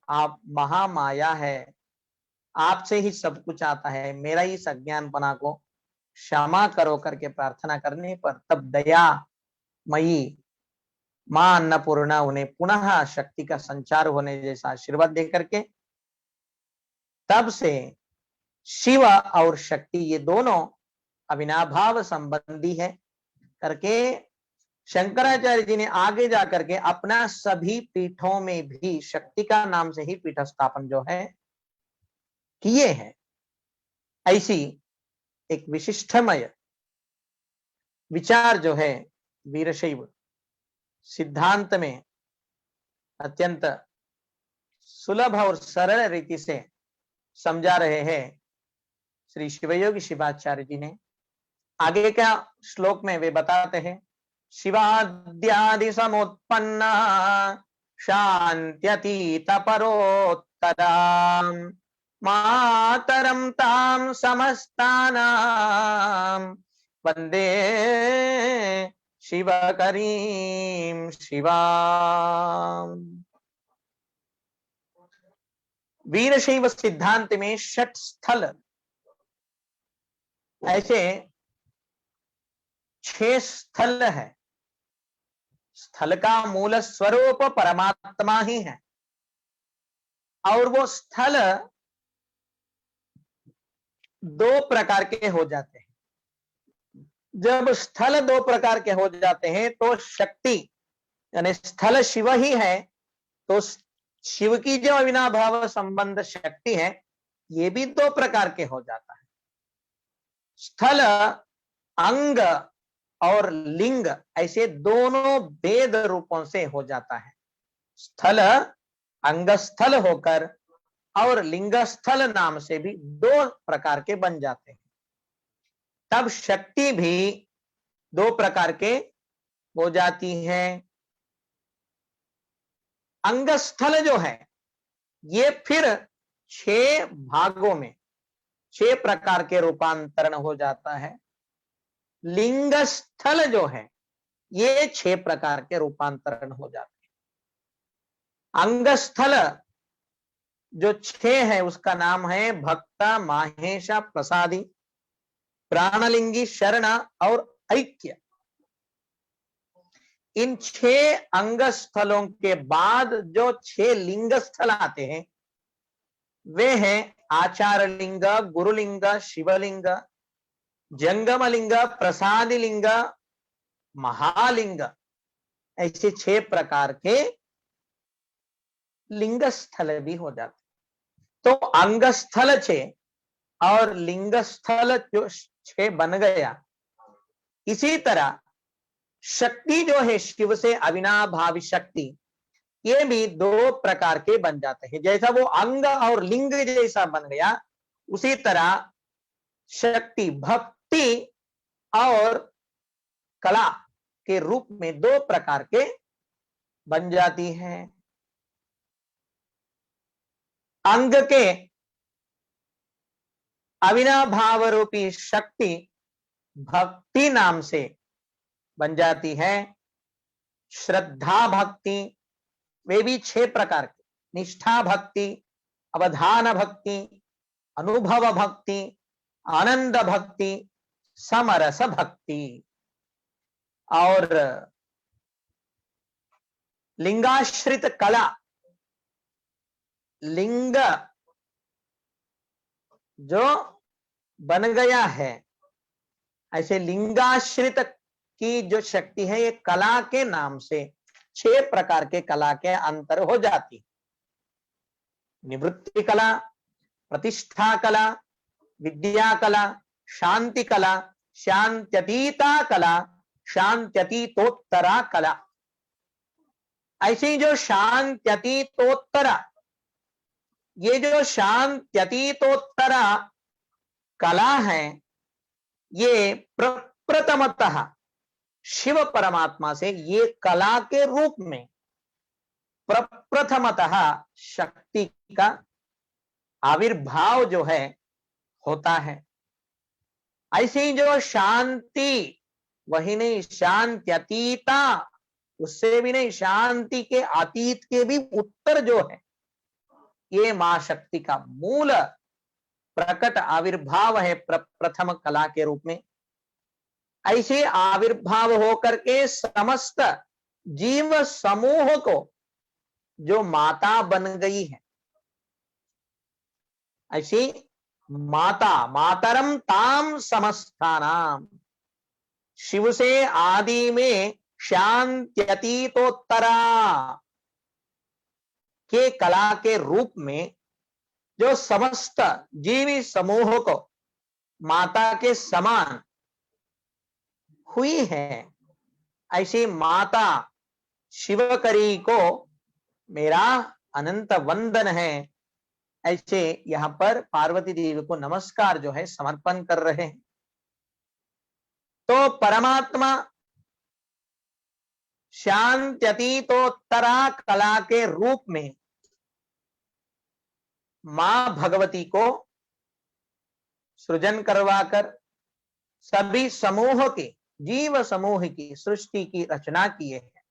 Speaker 1: आप महामाया है, आपसे ही सब कुछ आता है, मेरा इस अज्ञानपना को क्षमा करो करके प्रार्थना करने पर तब दया मई मां अन्नपूर्णा उन्हें पुनः शक्ति का संचार होने जैसा आशीर्वाद दे करके, तब से शिव और शक्ति ये दोनों अविनाभाव संबंधी है करके शंकराचार्य जी ने आगे जाकर के अपना सभी पीठों में भी शक्ति का नाम से ही पीठ स्थापन जो है किए हैं। ऐसी एक विशिष्टमय विचार जो है वीरशैव सिद्धांत में अत्यंत सुलभ और सरल रीति से समझा रहे हैं श्री शिवयोगी शिवाचार्य जी ने। आगे क्या श्लोक में वे बताते हैं, शिवाद्यादि समुत्पन्ना शान्त्यतीत परोत्तराम मातरम ताम समस्तानाम वंदे शिवकरीं शिवाम। वीरशैव सिद्धांत में 6 स्थल, ऐसे 6 स्थल है। स्थल का मूल स्वरूप परमात्मा ही है और वो स्थल 2 प्रकार के हो जाते हैं। जब स्थल 2 प्रकार के हो जाते हैं तो शक्ति यानी स्थल शिव ही है, तो शिव की जो अविनाभाव संबंध शक्ति है ये भी 2 प्रकार के हो जाता है। स्थल, अंग और लिंग ऐसे दोनों भेद रूपों से हो जाता है। स्थल अंगस्थल होकर और लिंगस्थल नाम से भी दो प्रकार के बन जाते हैं। तब शक्ति भी दो प्रकार के हो जाती है। अंगस्थल जो है ये फिर 6 भागों में 6 प्रकार के रूपांतरण हो जाता है। लिंगस्थल जो है ये 6 प्रकार के रूपांतरण हो जाते हैं। अंगस्थल जो 6 है उसका नाम है भक्ता, माहेशा, प्रसादी, प्राणलिंगी, शरण और ऐक्य। इन 6 अंग स्थलों के बाद जो 6 लिंग स्थल आते हैं वे हैं आचार लिंग, गुरुलिंग, शिवलिंग, जंगम लिंग, प्रसादी लिंग, महालिंग। ऐसे 6 प्रकार के लिंग स्थल भी हो जाते। तो अंगस्थल 6 और लिंगस्थल जो 6 बन गया, इसी तरह शक्ति जो है शिव से अविनाभावी शक्ति, ये भी 2 प्रकार के बन जाते हैं। जैसा वो अंग और लिंग जैसा बन गया, उसी तरह शक्ति भक्ति और कला के रूप में 2 प्रकार के बन जाती है। अंग के अविनाभाव रूपी शक्ति भक्ति नाम से बन जाती है। श्रद्धा भक्ति, वे भी 6 प्रकार के, निष्ठा भक्ति, अवधान भक्ति, अनुभव भक्ति, आनंद भक्ति, समरस भक्ति। और लिंगाश्रित कला, लिंग जो बन गया है, ऐसे लिंगाश्रित की जो शक्ति है ये कला के नाम से 6 प्रकार के कला के अंतर हो जाती। निवृत्ति कला, प्रतिष्ठा कला, विद्या कला, शांति कला, शांत्यतीता कला, शांत्यतीतोत्तरा कला। ऐसी जो शांत्यतीतोत्तरा, ये जो शांत्यतीतोत्तरा कला है ये प्रप्रथमतः शिव परमात्मा से ये कला के रूप में प्रप्रथमतः शक्ति का आविर्भाव जो है होता है। ऐसी जो शांति, वही नहीं शांत्यतीता, उससे भी नहीं, शांति के अतीत के भी उत्तर जो है, ये मां शक्ति का मूल प्रकट आविर्भाव है प्रथम कला के रूप में। ऐसे आविर्भाव होकर के समस्त जीव समूह को जो माता बन गई है, ऐसी माता, मातरम ताम समस्तानाम, शिव से आदि में शांत्यतीतोत्तरा के कला के रूप में जो समस्त जीवी समूह को माता के समान हुई है, ऐसी माता शिवकरी को मेरा अनंत वंदन है। ऐसे यहां पर पार्वती देवी को नमस्कार जो है समर्पण कर रहे हैं। तो परमात्मा शांत्यतीतोत्तरा कला के रूप में मां भगवती को सृजन करवाकर सभी समूह की, जीव समूह की सृष्टि की रचना किए है।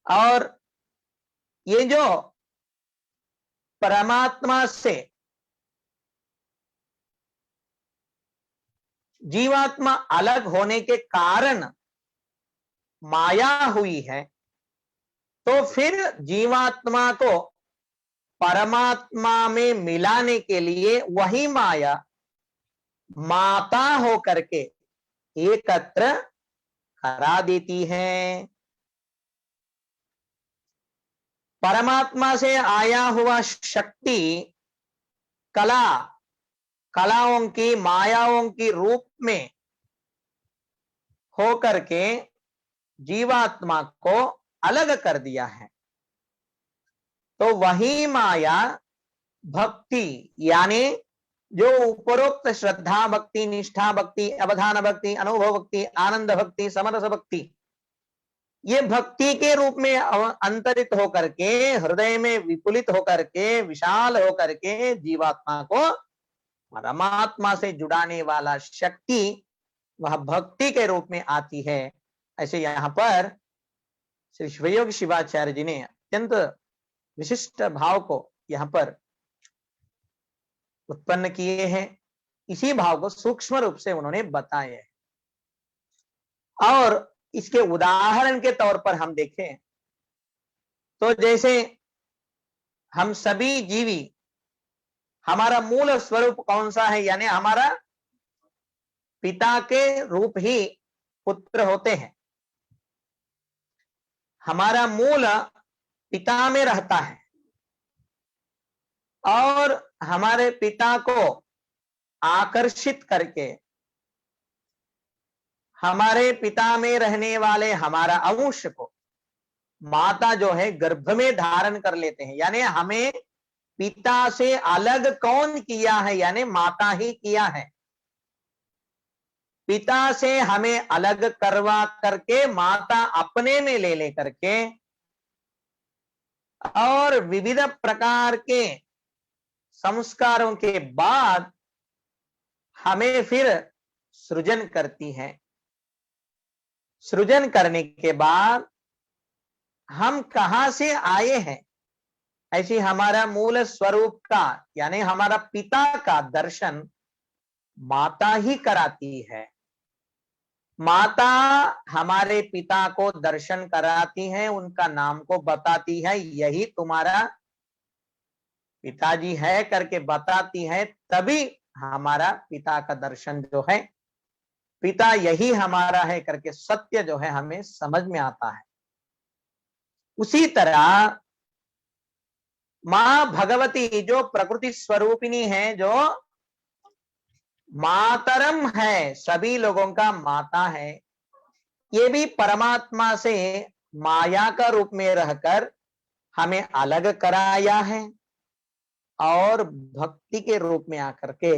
Speaker 1: और ये जो परमात्मा से जीवात्मा अलग होने के कारण माया हुई है, तो फिर जीवात्मा को परमात्मा में मिलाने के लिए वही माया माता होकर के एकत्र करा देती है। परमात्मा से आया हुआ शक्ति कला कलाओं की, मायाओं की रूप में होकर के जीवात्मा को अलग कर दिया है। तो वही माया भक्ति, यानी जो उपरोक्त श्रद्धा भक्ति, निष्ठा भक्ति, अवधान भक्ति, अनुभव भक्ति, आनंद भक्ति, समरस भक्ति, ये भक्ति के रूप में अंतरित होकर के, हृदय में विपुलित होकर के, विशाल होकर के जीवात्मा को परमात्मा से जुड़ाने वाला शक्ति वह भक्ति के रूप में आती है। ऐसे यहाँ पर श्री शिवयोग शिवाचार्य जी ने अत्यंत विशिष्ट भाव को यहाँ पर उत्पन्न किए हैं। इसी भाव को सूक्ष्म रूप से उन्होंने बताया है। और इसके उदाहरण के तौर पर हम देखें तो जैसे हम सभी जीवी, हमारा मूल स्वरूप कौन सा है, यानी हमारा पिता के रूप ही पुत्र होते हैं। हमारा मूल पिता में रहता है और हमारे पिता को आकर्षित करके हमारे पिता में रहने वाले हमारा अंश को माता जो है गर्भ में धारण कर लेते हैं। यानी हमें पिता से अलग कौन किया है, यानी माता ही किया है। पिता से हमें अलग करवा करके माता अपने में ले लेकर के और विविध प्रकार के संस्कारों के बाद हमें फिर सृजन करती है। सृजन करने के बाद हम कहां से आए हैं, ऐसी हमारा मूल स्वरूप का, यानी हमारा पिता का दर्शन माता ही कराती है। माता हमारे पिता को दर्शन कराती है, उनका नाम को बताती है, यही तुम्हारा पिताजी है करके बताती है। तभी हमारा पिता का दर्शन जो है, पिता यही हमारा है करके सत्य जो है हमें समझ में आता है। उसी तरह मां भगवती जो प्रकृति स्वरूपिणी है, जो मातरम है, सभी लोगों का माता है, ये भी परमात्मा से माया का रूप में रहकर हमें अलग कराया है और भक्ति के रूप में आकर के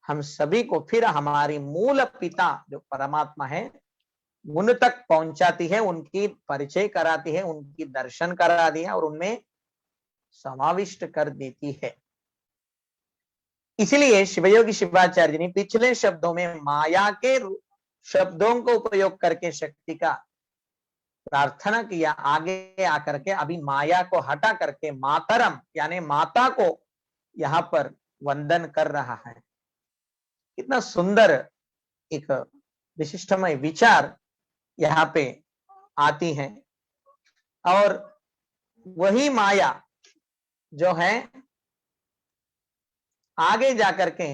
Speaker 1: हम सभी को फिर हमारी मूल पिता जो परमात्मा है उन तक पहुंचाती है, उनकी परिचय कराती है, उनकी दर्शन कराती है और उनमें समाविष्ट कर देती है। इसलिए शिवयोगी शिवाचार्य जी ने पिछले शब्दों में माया के शब्दों को उपयोग करके शक्ति का प्रार्थना किया। आगे आकर के अभी माया को हटा करके मातरम यानी माता को यहाँ पर वंदन कर रहा है। कितना सुंदर एक विशिष्टमय विचार यहाँ पे आती है। और वही माया जो है आगे जाकर के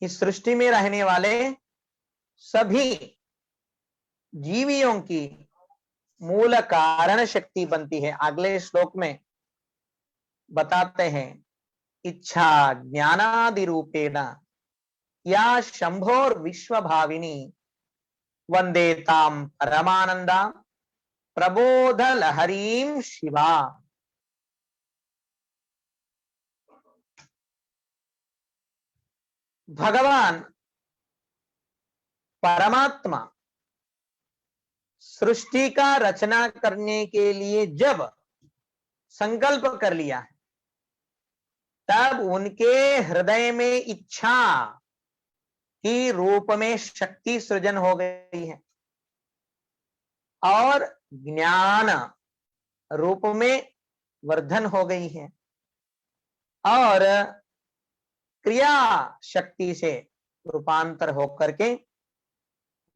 Speaker 1: इस सृष्टि में रहने वाले सभी जीवियों की मूल कारण शक्ति बनती है। अगले श्लोक में बताते हैं, इच्छा ज्ञानादि रूपेण या शंभोर विश्व भाविनी वंदेताम परमानंदा प्रबोध लहरीम शिवा। भगवान परमात्मा सृष्टि का रचना करने के लिए जब संकल्प कर लिया है, तब उनके हृदय में इच्छा की रूप में शक्ति सृजन हो गई है और ज्ञान रूप में वर्धन हो गई है और क्रिया शक्ति से रूपांतर होकर के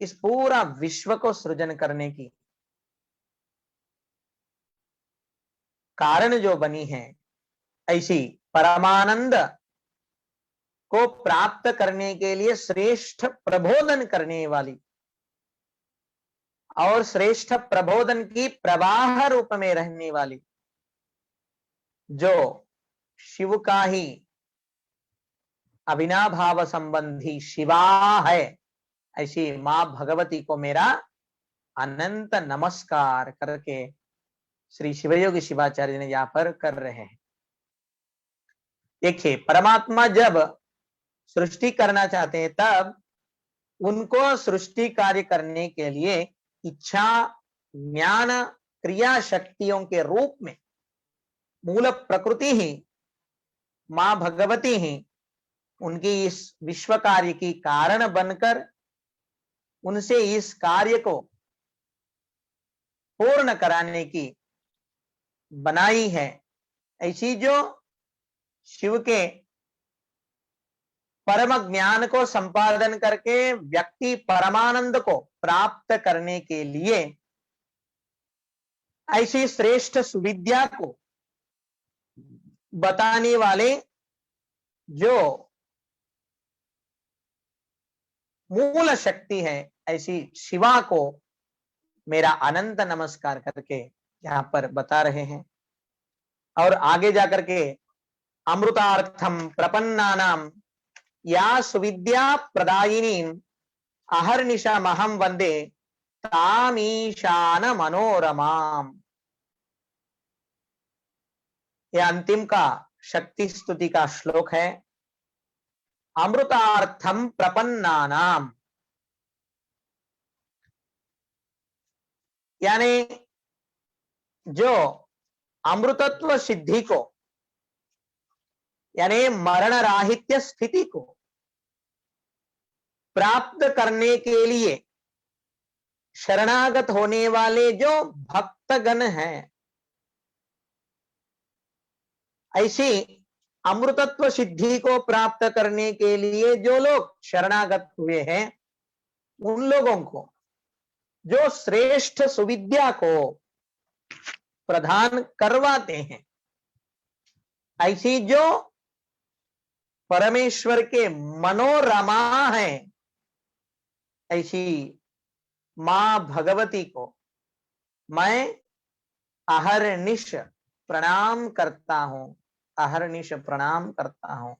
Speaker 1: इस पूरा विश्व को सृजन करने की कारण जो बनी है। ऐसी परमानंद को प्राप्त करने के लिए श्रेष्ठ प्रबोधन करने वाली और श्रेष्ठ प्रबोधन की प्रवाह रूप में रहने वाली जो शिव का ही अविनाभाव संबंधी शिवा है, ऐसी माँ भगवती को मेरा अनंत नमस्कार करके श्री शिवयोगी शिवाचार्य ने यहाँ पर कर रहे हैं। देखिए, परमात्मा जब सृष्टि करना चाहते हैं तब उनको सृष्टि कार्य करने के लिए इच्छा, ज्ञान, क्रिया शक्तियों के रूप में मूल प्रकृति ही मां भगवती ही उनकी इस विश्व कार्य की कारण बनकर उनसे इस कार्य को पूर्ण कराने की बनाई है। ऐसी जो शिव के परम ज्ञान को संपादन करके व्यक्ति परमानंद को प्राप्त करने के लिए ऐसी श्रेष्ठ सुविद्या को बताने वाले जो मूल शक्ति है, ऐसी शिवा को मेरा अनंत नमस्कार करके यहाँ पर बता रहे हैं। और आगे जाकर के अमृतार्थम प्रपन्नानाम या सुविद्या प्रदायिनी अहर्निशा महम वंदे तामीशान मनोरमाम। यह अंतिम का शक्ति स्तुति का श्लोक है। अमृतार्थम प्रपन्नानाम यानी जो अमृतत्व सिद्धि को यानी मरण राहित्य स्थिति को प्राप्त करने के लिए शरणागत होने वाले जो भक्तगण हैं, ऐसी अमृतत्व सिद्धि को प्राप्त करने के लिए जो लोग शरणागत हुए हैं, उन लोगों को जो श्रेष्ठ सुविद्या को प्रदान करवाते हैं, ऐसी जो परमेश्वर के मनोरमा है, ऐसी मां भगवती को मैं अहर्निश प्रणाम करता हूं, अहर्निश प्रणाम करता हूं।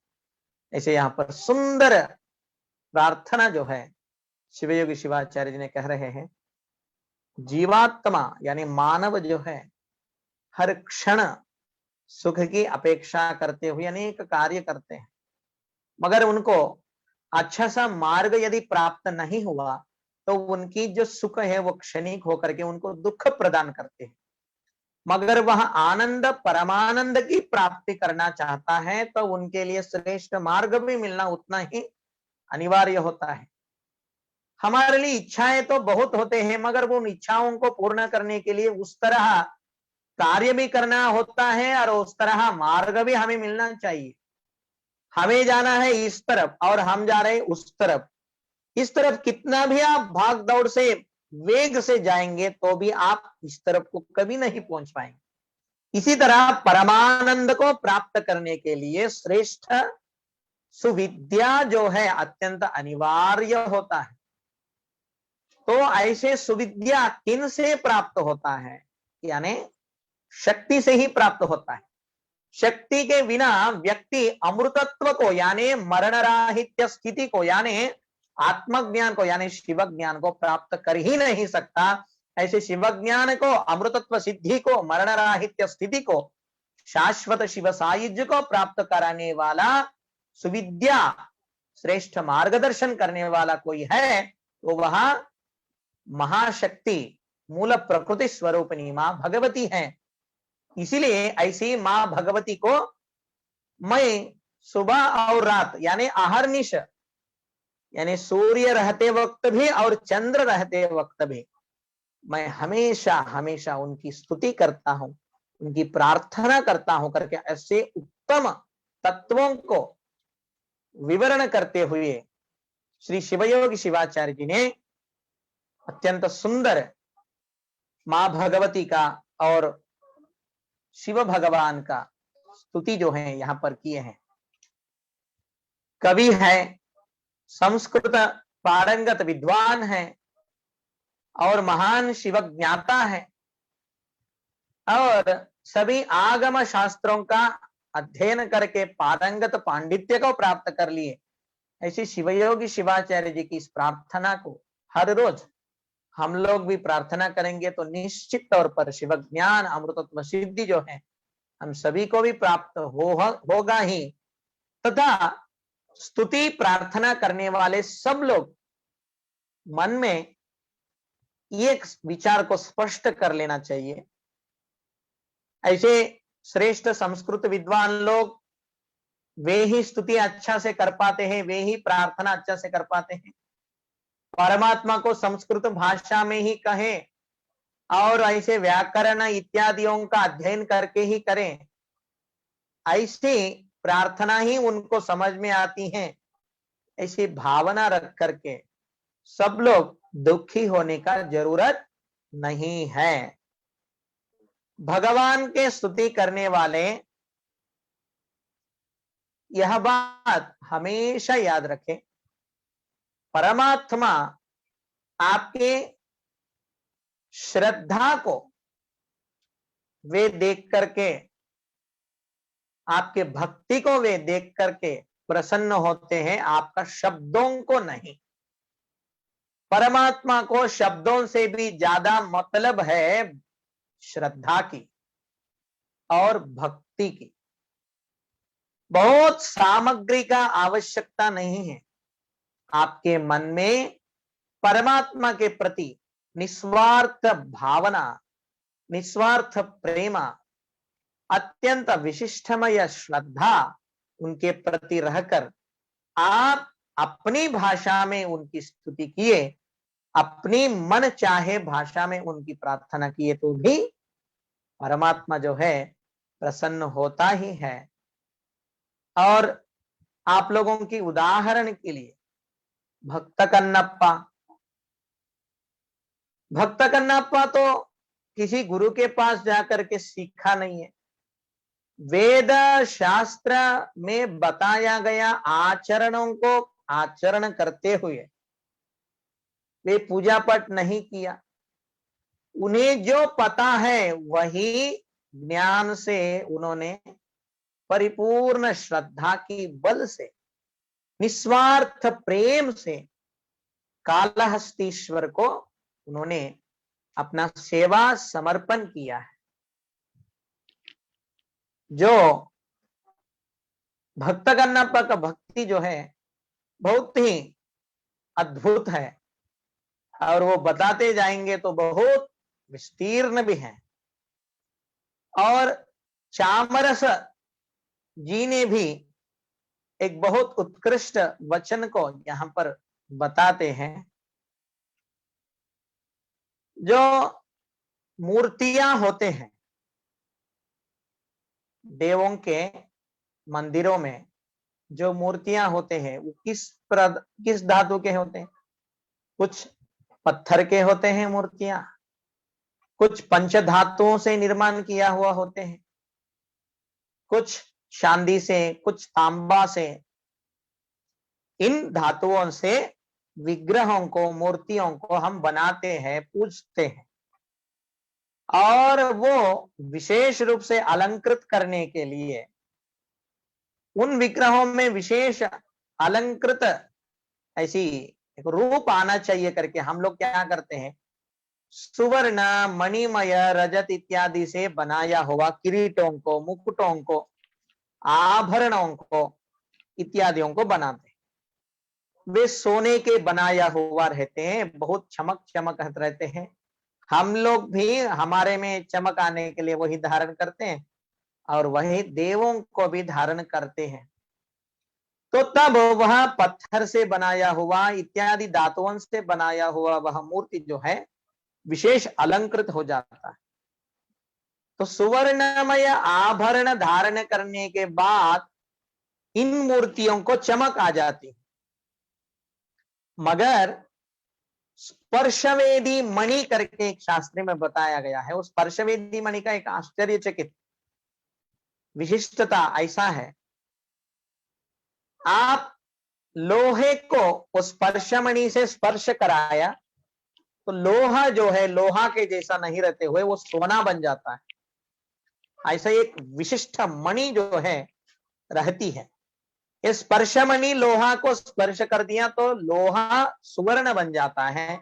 Speaker 1: ऐसे यहां पर सुंदर प्रार्थना जो है शिवयोगी शिवाचार्य जी ने कह रहे हैं। जीवात्मा यानी मानव जो है हर क्षण सुख की अपेक्षा करते हुए अनेक कार्य करते हैं, मगर उनको अच्छा सा मार्ग यदि प्राप्त नहीं हुआ तो उनकी जो सुख है वो क्षणिक होकर के उनको दुख प्रदान करते हैं। मगर वह आनंद परमानंद की प्राप्ति करना चाहता है तो उनके लिए श्रेष्ठ मार्ग भी मिलना उतना ही अनिवार्य होता है। हमारे लिए इच्छाएं तो बहुत होते हैं, मगर वो उन इच्छाओं को पूर्ण करने के लिए उस तरह कार्य भी करना होता है और उस तरह मार्ग भी हमें मिलना चाहिए। हमें जाना है इस तरफ और हम जा रहे हैं उस तरफ। इस तरफ कितना भी आप भाग दौड़ से वेग से जाएंगे तो भी आप इस तरफ को कभी नहीं पहुंच पाएंगे। इसी तरह परमानंद को प्राप्त करने के लिए श्रेष्ठ सुविद्या जो है अत्यंत अनिवार्य होता है। तो ऐसे सुविद्या किन से प्राप्त होता है? यानी शक्ति से ही प्राप्त होता है। शक्ति के बिना व्यक्ति अमृतत्व को यानी मरण राहित्य स्थिति को यानी आत्मज्ञान को यानी शिव ज्ञान को प्राप्त कर ही नहीं सकता। ऐसे शिव ज्ञान को, अमृतत्व सिद्धि को, मरण राहित्य स्थिति को, शाश्वत शिव सायुज्य को प्राप्त कराने वाला सुविद्या श्रेष्ठ मार्गदर्शन करने वाला कोई है तो वह महाशक्ति मूल प्रकृति स्वरूपिणी मां भगवती है। इसीलिए ऐसी मां भगवती को मैं सुबह और रात यानी अहर्निश यानी सूर्य रहते वक्त भी और चंद्र रहते वक्त भी मैं हमेशा हमेशा उनकी स्तुति करता हूं, उनकी प्रार्थना करता हूं करके ऐसे उत्तम तत्वों को विवरण करते हुए श्री शिवयोगी शिवाचार्य जी ने अत्यंत सुंदर मां भगवती का और शिव भगवान का स्तुति जो है यहां पर किए हैं। कवि है, संस्कृत पारंगत विद्वान है और महान शिव ज्ञाता है और सभी आगम शास्त्रों का अध्ययन करके पारंगत पांडित्य को प्राप्त कर लिए, ऐसी शिवयोगी शिवाचार्य जी की इस प्रार्थना को हर रोज हम लोग भी प्रार्थना करेंगे तो निश्चित तौर पर शिव ज्ञान अमृतत्व सिद्धि जो है हम सभी को भी प्राप्त होगा ही। तथा स्तुति प्रार्थना करने वाले सब लोग मन में एक विचार को स्पष्ट कर लेना चाहिए। ऐसे श्रेष्ठ संस्कृत विद्वान लोग वे ही स्तुति अच्छा से कर पाते हैं, वे ही प्रार्थना अच्छा से कर पाते हैं। परमात्मा को संस्कृत भाषा में ही कहें और ऐसे व्याकरण इत्यादियों का अध्ययन करके ही करें, ऐसी प्रार्थना ही उनको समझ में आती है। ऐसी भावना रख करके सब लोग दुखी होने का जरूरत नहीं है। भगवान के स्तुति करने वाले यह बात हमेशा याद रखें, परमात्मा आपके श्रद्धा को वे देख करके, आपके भक्ति को वे देख करके प्रसन्न होते हैं, आपका शब्दों को नहीं। परमात्मा को शब्दों से भी ज्यादा मतलब है श्रद्धा की और भक्ति की। बहुत सामग्री का आवश्यकता नहीं है, आपके मन में परमात्मा के प्रति निस्वार्थ भावना, निस्वार्थ प्रेम, अत्यंत विशिष्टमय श्रद्धा उनके प्रति रहकर आप अपनी भाषा में उनकी स्तुति किए, अपनी मन चाहे भाषा में उनकी प्रार्थना किए तो भी परमात्मा जो है प्रसन्न होता ही है। और आप लोगों की उदाहरण के लिए भक्त कन्नप्पा, भक्त कन्नप्पा तो किसी गुरु के पास जाकर के सीखा नहीं है, वेद शास्त्र में बताया गया आचरणों को आचरण करते हुए वे पूजा पाठ नहीं किया। उन्हें जो पता है वही ज्ञान से उन्होंने परिपूर्ण श्रद्धा की बल से, निस्वार्थ प्रेम से कालहस्तीश्वर को उन्होंने अपना सेवा समर्पण किया है। जो भक्त कन्नप्पा का भक्ति जो है बहुत ही अद्भुत है और वो बताते जाएंगे तो बहुत विस्तीर्ण भी है। और चामरस जी ने भी एक बहुत उत्कृष्ट वचन को यहाँ पर बताते हैं। जो मूर्तियां होते हैं देवों के मंदिरों में, जो मूर्तियां होते हैं वो किस धातु के होते हैं? कुछ पत्थर के होते हैं मूर्तियां, कुछ पंच धातुओं से निर्माण किया हुआ होते हैं, कुछ चांदी से, कुछ तांबा से। इन धातुओं से विग्रहों को, मूर्तियों को हम बनाते हैं, पूजते हैं और वो विशेष रूप से अलंकृत करने के लिए उन विग्रहों में विशेष अलंकृत ऐसी एक रूप आना चाहिए करके हम लोग क्या करते हैं, सुवर्ण, मणिमय, रजत इत्यादि से बनाया हुआ किरीटों को, मुकुटों को, आभरणों को इत्यादियों को बनाते हैं। वे सोने के बनाया हुआ रहते हैं, बहुत चमक चमक रहते हैं। हम लोग भी हमारे में चमक आने के लिए वही धारण करते हैं और वही देवों को भी धारण करते हैं। तो तब वह पत्थर से बनाया हुआ इत्यादि धातुओं से बनाया हुआ वह मूर्ति जो है विशेष अलंकृत हो जाता है। तो सुवर्णमय आभरण धारण करने के बाद इन मूर्तियों को चमक आ जाती है। मगर स्पर्शवेदी मणि करके एक शास्त्र में बताया गया है, उस स्पर्शवेदी मणि का एक आश्चर्यचकित विशिष्टता ऐसा है, आप लोहे को उस स्पर्शमणि से स्पर्श कराया तो लोहा जो है लोहा के जैसा नहीं रहते हुए वो सोना बन जाता है। ऐसा एक विशिष्ट मणि जो है रहती है। इस स्पर्श मणि लोहा को स्पर्श कर दिया तो लोहा सुवर्ण बन जाता है।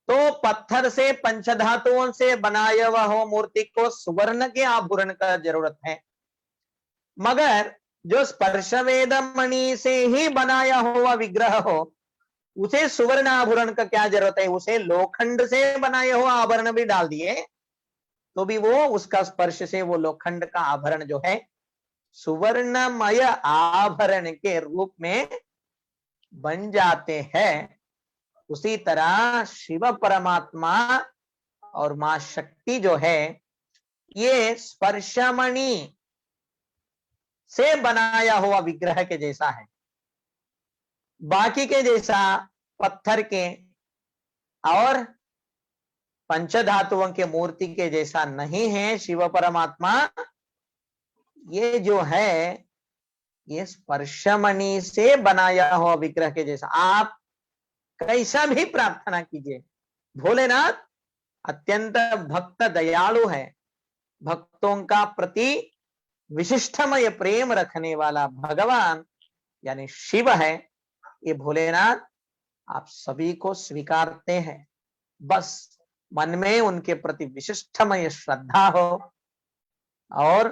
Speaker 1: तो पत्थर से पंचधातुओं से बनाया हुआ हो मूर्ति को सुवर्ण के आभूषण का जरूरत है, मगर जो स्पर्श वेद मणि से ही बनाया हुआ विग्रह हो उसे सुवर्ण आभूषण का क्या जरूरत है। उसे लोखंड से बनाया हुआ आभरण भी डाल दिए तो भी वो उसका स्पर्श से वो लोखंड का आभरण जो है सुवर्णमय आभरण के रूप में बन जाते हैं। उसी तरह शिव परमात्मा और मां शक्ति जो है ये स्पर्शमणि से बनाया हुआ विग्रह के जैसा है, बाकी के जैसा पत्थर के और पंचधातुओं के मूर्ति के जैसा नहीं है। शिव परमात्मा ये जो है ये स्पर्शमणि से बनाया हुआ विग्रह के जैसा। आप कैसा भी प्रार्थना कीजिए, भोलेनाथ अत्यंत भक्त दयालु है, भक्तों का प्रति विशिष्टमय प्रेम रखने वाला भगवान यानी शिव है। ये भोलेनाथ आप सभी को स्वीकारते हैं, बस मन में उनके प्रति विशिष्टमय श्रद्धा हो और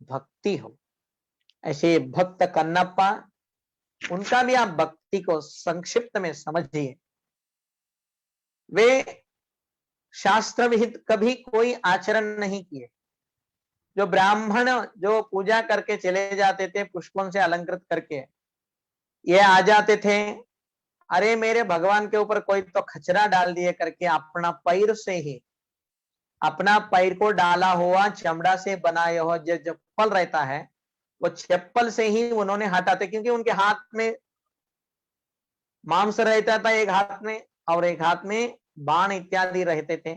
Speaker 1: भक्ति हो। ऐसे भक्त कन्नप्पा, उनका भी आप भक्ति को संक्षिप्त में समझिए। वे शास्त्र विहित कभी कोई आचरण नहीं किए। जो ब्राह्मण जो पूजा करके चले जाते थे पुष्पों से अलंकृत करके, ये आ जाते थे, अरे मेरे भगवान के ऊपर कोई तो खचरा डाल दिए करके अपना पैर से ही, अपना पैर को डाला हुआ चमड़ा से बनाया हुआ जो चप्पल रहता है वो चप्पल से ही उन्होंने हटाते, क्योंकि उनके हाथ में मांस रहता था एक हाथ में और एक हाथ में बाण इत्यादि रहते थे,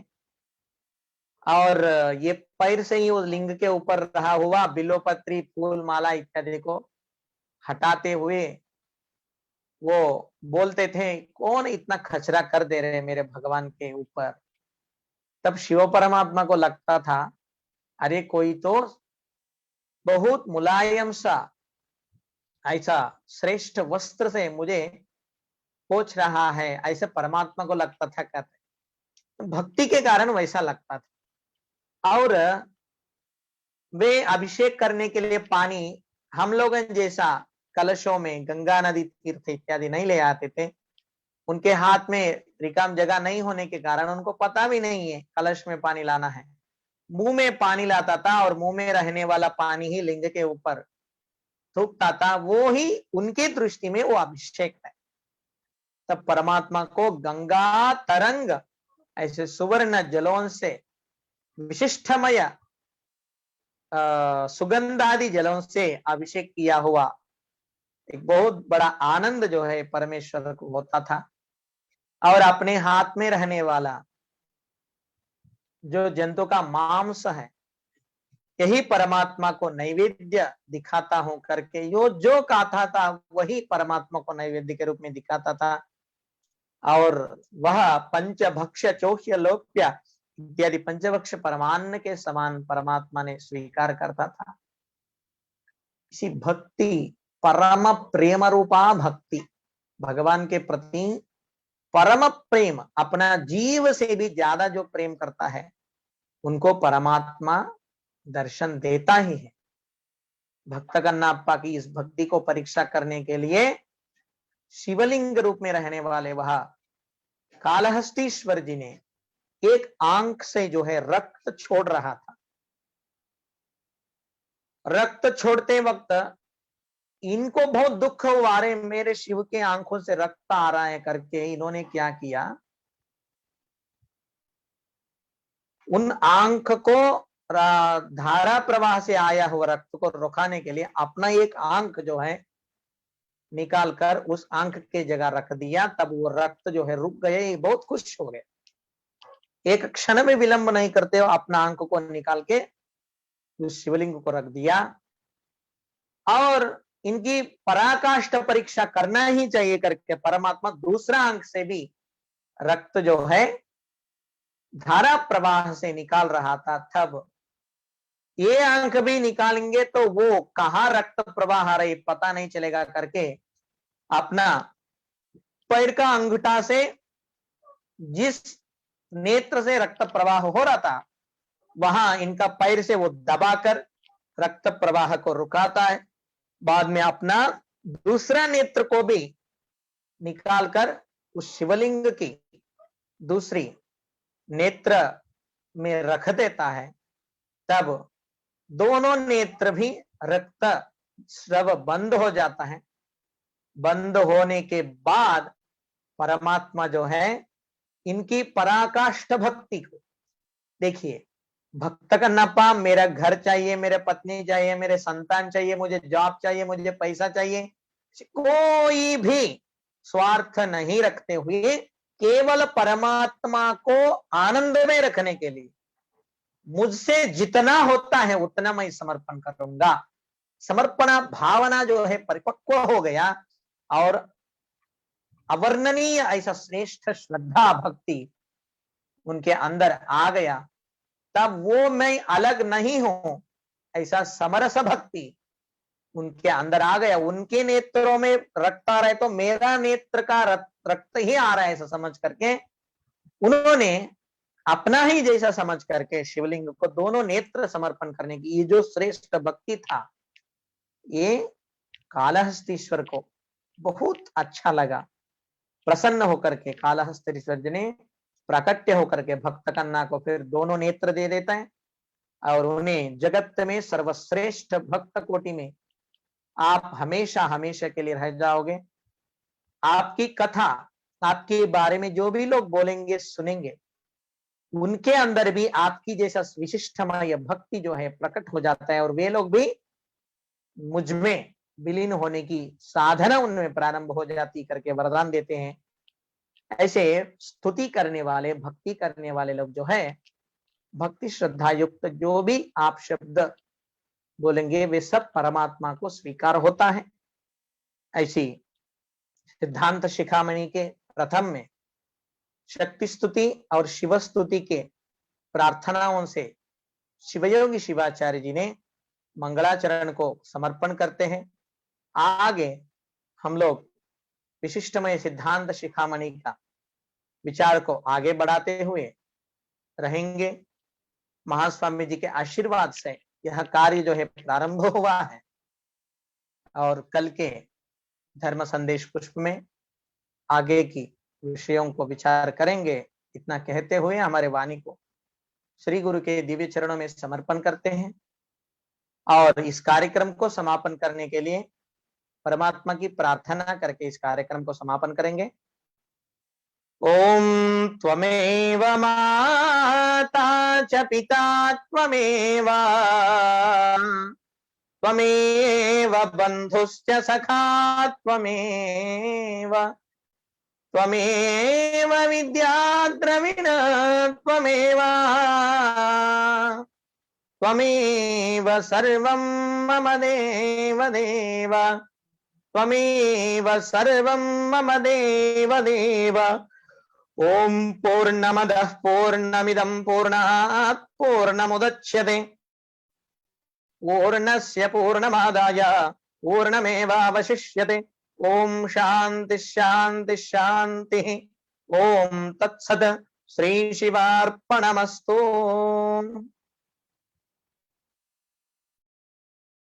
Speaker 1: और ये पैर से ही उस लिंग के ऊपर रहा हुआ बिल्वपत्री फूल माला इत्यादि को हटाते हुए वो बोलते थे, कौन इतना खचरा कर दे रहे मेरे भगवान के ऊपर। तब शिव परमात्मा को लगता था, अरे कोई तो बहुत मुलायम सा ऐसा श्रेष्ठ वस्त्र से मुझे पोंछ रहा है, ऐसे परमात्मा को लगता था। कहते भक्ति के कारण वैसा लगता था। और वे अभिषेक करने के लिए पानी हम लोग जैसा कलशों में गंगा नदी तीर्थ इत्यादि नहीं ले आते थे। उनके हाथ में रिकाम जगह नहीं होने के कारण उनको पता भी नहीं है कलश में पानी लाना है। मुंह में पानी लाता था और मुंह में रहने वाला पानी ही लिंग के ऊपर थूकता था, वो ही उनकी दृष्टि में वो अभिषेक है। तब परमात्मा को गंगा तरंग ऐसे सुवर्ण जलों से विशिष्टमय सुगंधादि जलों से अभिषेक किया हुआ एक बहुत बड़ा आनंद जो है परमेश्वर को होता था। और अपने हाथ में रहने वाला जो जंतु का मांस है यही परमात्मा को नैवेद्य दिखाता हूं करके यो जो खाता था वही परमात्मा को नैवेद्य के रूप में दिखाता था। और वह पंचभक्ष्य चौह्य लोक्य इत्यादि पंचभक्ष्य परमान्न के समान परमात्मा ने स्वीकार करता था। इसी भक्ति परम प्रेम रूपा भक्ति, भगवान के प्रति परम प्रेम, अपना जीव से भी ज्यादा जो प्रेम करता है उनको परमात्मा दर्शन देता ही है। भक्त कन्नाप्पा की इस भक्ति को परीक्षा करने के लिए शिवलिंग रूप में रहने वाले वह कालहस्तीश्वर जी ने एक आंख से जो है रक्त छोड़ रहा था। रक्त छोड़ते वक्त इनको बहुत दुख हुआ, अरे मेरे शिव के आंखों से रक्त आ रहा है करके इन्होंने क्या किया, उन आंख को धारा प्रवाह से आया हुआ रक्त को रुकाने के लिए अपना एक आंख जो है निकालकर उस आंख के जगह रख दिया। तब वो रक्त जो है रुक गए, बहुत खुश हो गए। एक क्षण में विलंब नहीं करते हो, अपना आंख को निकाल के उस शिवलिंग को रख दिया। और इनकी पराकाष्ठ परीक्षा करना ही चाहिए करके परमात्मा दूसरा आंख से भी रक्त जो है धारा प्रवाह से निकाल रहा था। तब ये आंख भी निकालेंगे तो वो कहाँ रक्त प्रवाह आ रही पता नहीं चलेगा करके अपना पैर का अंगूठा से जिस नेत्र से रक्त प्रवाह हो रहा था वहां इनका पैर से वो दबाकर रक्त प्रवाह को रुकाता है। बाद में अपना दूसरा नेत्र को भी निकालकर उस शिवलिंग की दूसरी नेत्र में रख देता है। तब दोनों नेत्र भी रक्त स्राव बंद हो जाता है। बंद होने के बाद परमात्मा जो है इनकी पराकाष्ठ भक्ति को देखिए, भक्त का नपा मेरा घर चाहिए, मेरे पत्नी चाहिए, मेरे संतान चाहिए, मुझे जॉब चाहिए, मुझे पैसा चाहिए, कोई भी स्वार्थ नहीं रखते हुए केवल परमात्मा को आनंद में रखने के लिए मुझसे जितना होता है उतना मैं समर्पण करूंगा। समर्पण भावना जो है परिपक्व हो गया और अवर्णनीय ऐसा श्रेष्ठ श्रद्धा भक्ति उनके अंदर आ गया। तब वो मैं अलग नहीं हूं ऐसा समरस भक्ति उनके अंदर आ गया। उनके नेत्रों में रक्त आ रहा है तो मेरा नेत्र का रक्त ही आ रहा है ऐसा समझ करके उन्होंने अपना ही जैसा समझ करके शिवलिंग को दोनों नेत्र समर्पण करने की ये जो श्रेष्ठ भक्ति था ये कालहस्तीश्वर को बहुत अच्छा लगा। प्रसन्न होकर के कालहस्तीश्वर जी ने प्राकट्य होकर के भक्त कन्या को फिर दोनों नेत्र दे देता है और उन्हें जगत में सर्वश्रेष्ठ भक्त कोटि में आप हमेशा हमेशा के लिए रह जाओगे। आपकी कथा आपके बारे में जो भी लोग बोलेंगे सुनेंगे उनके अंदर भी आपकी जैसा विशिष्टमय भक्ति जो है प्रकट हो जाता है और वे लोग भी मुझ में विलीन होने की साधना उनमें प्रारंभ हो जाती करके वरदान देते हैं। ऐसे स्तुति करने वाले भक्ति करने वाले लोग जो है भक्ति श्रद्धा युक्त जो भी आप शब्द बोलेंगे वे सब परमात्मा को स्वीकार होता है। ऐसी सिद्धांत शिखामणि के प्रथम में शक्ति स्तुति और शिव स्तुति के प्रार्थनाओं से शिवयोगी शिवाचार्य जी ने मंगलाचरण को समर्पण करते हैं। आगे हम लोग विशिष्टमय सिद्धांत शिखामणि का विचार को आगे बढ़ाते हुए रहेंगे। महास्वामी जी के आशीर्वाद से यह कार्य जो है प्रारंभ हुआ है और कल के धर्म संदेश पुष्प में आगे की विषयों को विचार करेंगे। इतना कहते हुए हमारे वाणी को श्री गुरु के दिव्य चरणों में समर्पण करते हैं और इस कार्यक्रम को समापन करने के लिए परमात्मा की प्रार्थना करके इस कार्यक्रम को समापन करेंगे। ओम त्वमेव माता च पिता त्वमेव त्वमेव बंधुश्च सखा त्वमेव त्वमेव विद्या द्रविण त्वमेव त्वमेव सर्वं मम देव देव त्वमेव सर्वं मम देव देव। ओम पूर्णमदः पूर्णमिदं पूर्णात् पूर्णमुदच्यते पूर्णस्य पूर्णमादाय पूर्णमेवावशिष्यते। ओम शांति शांति शांति। ओम तत्सत्। श्री शिवार्पणमस्तु।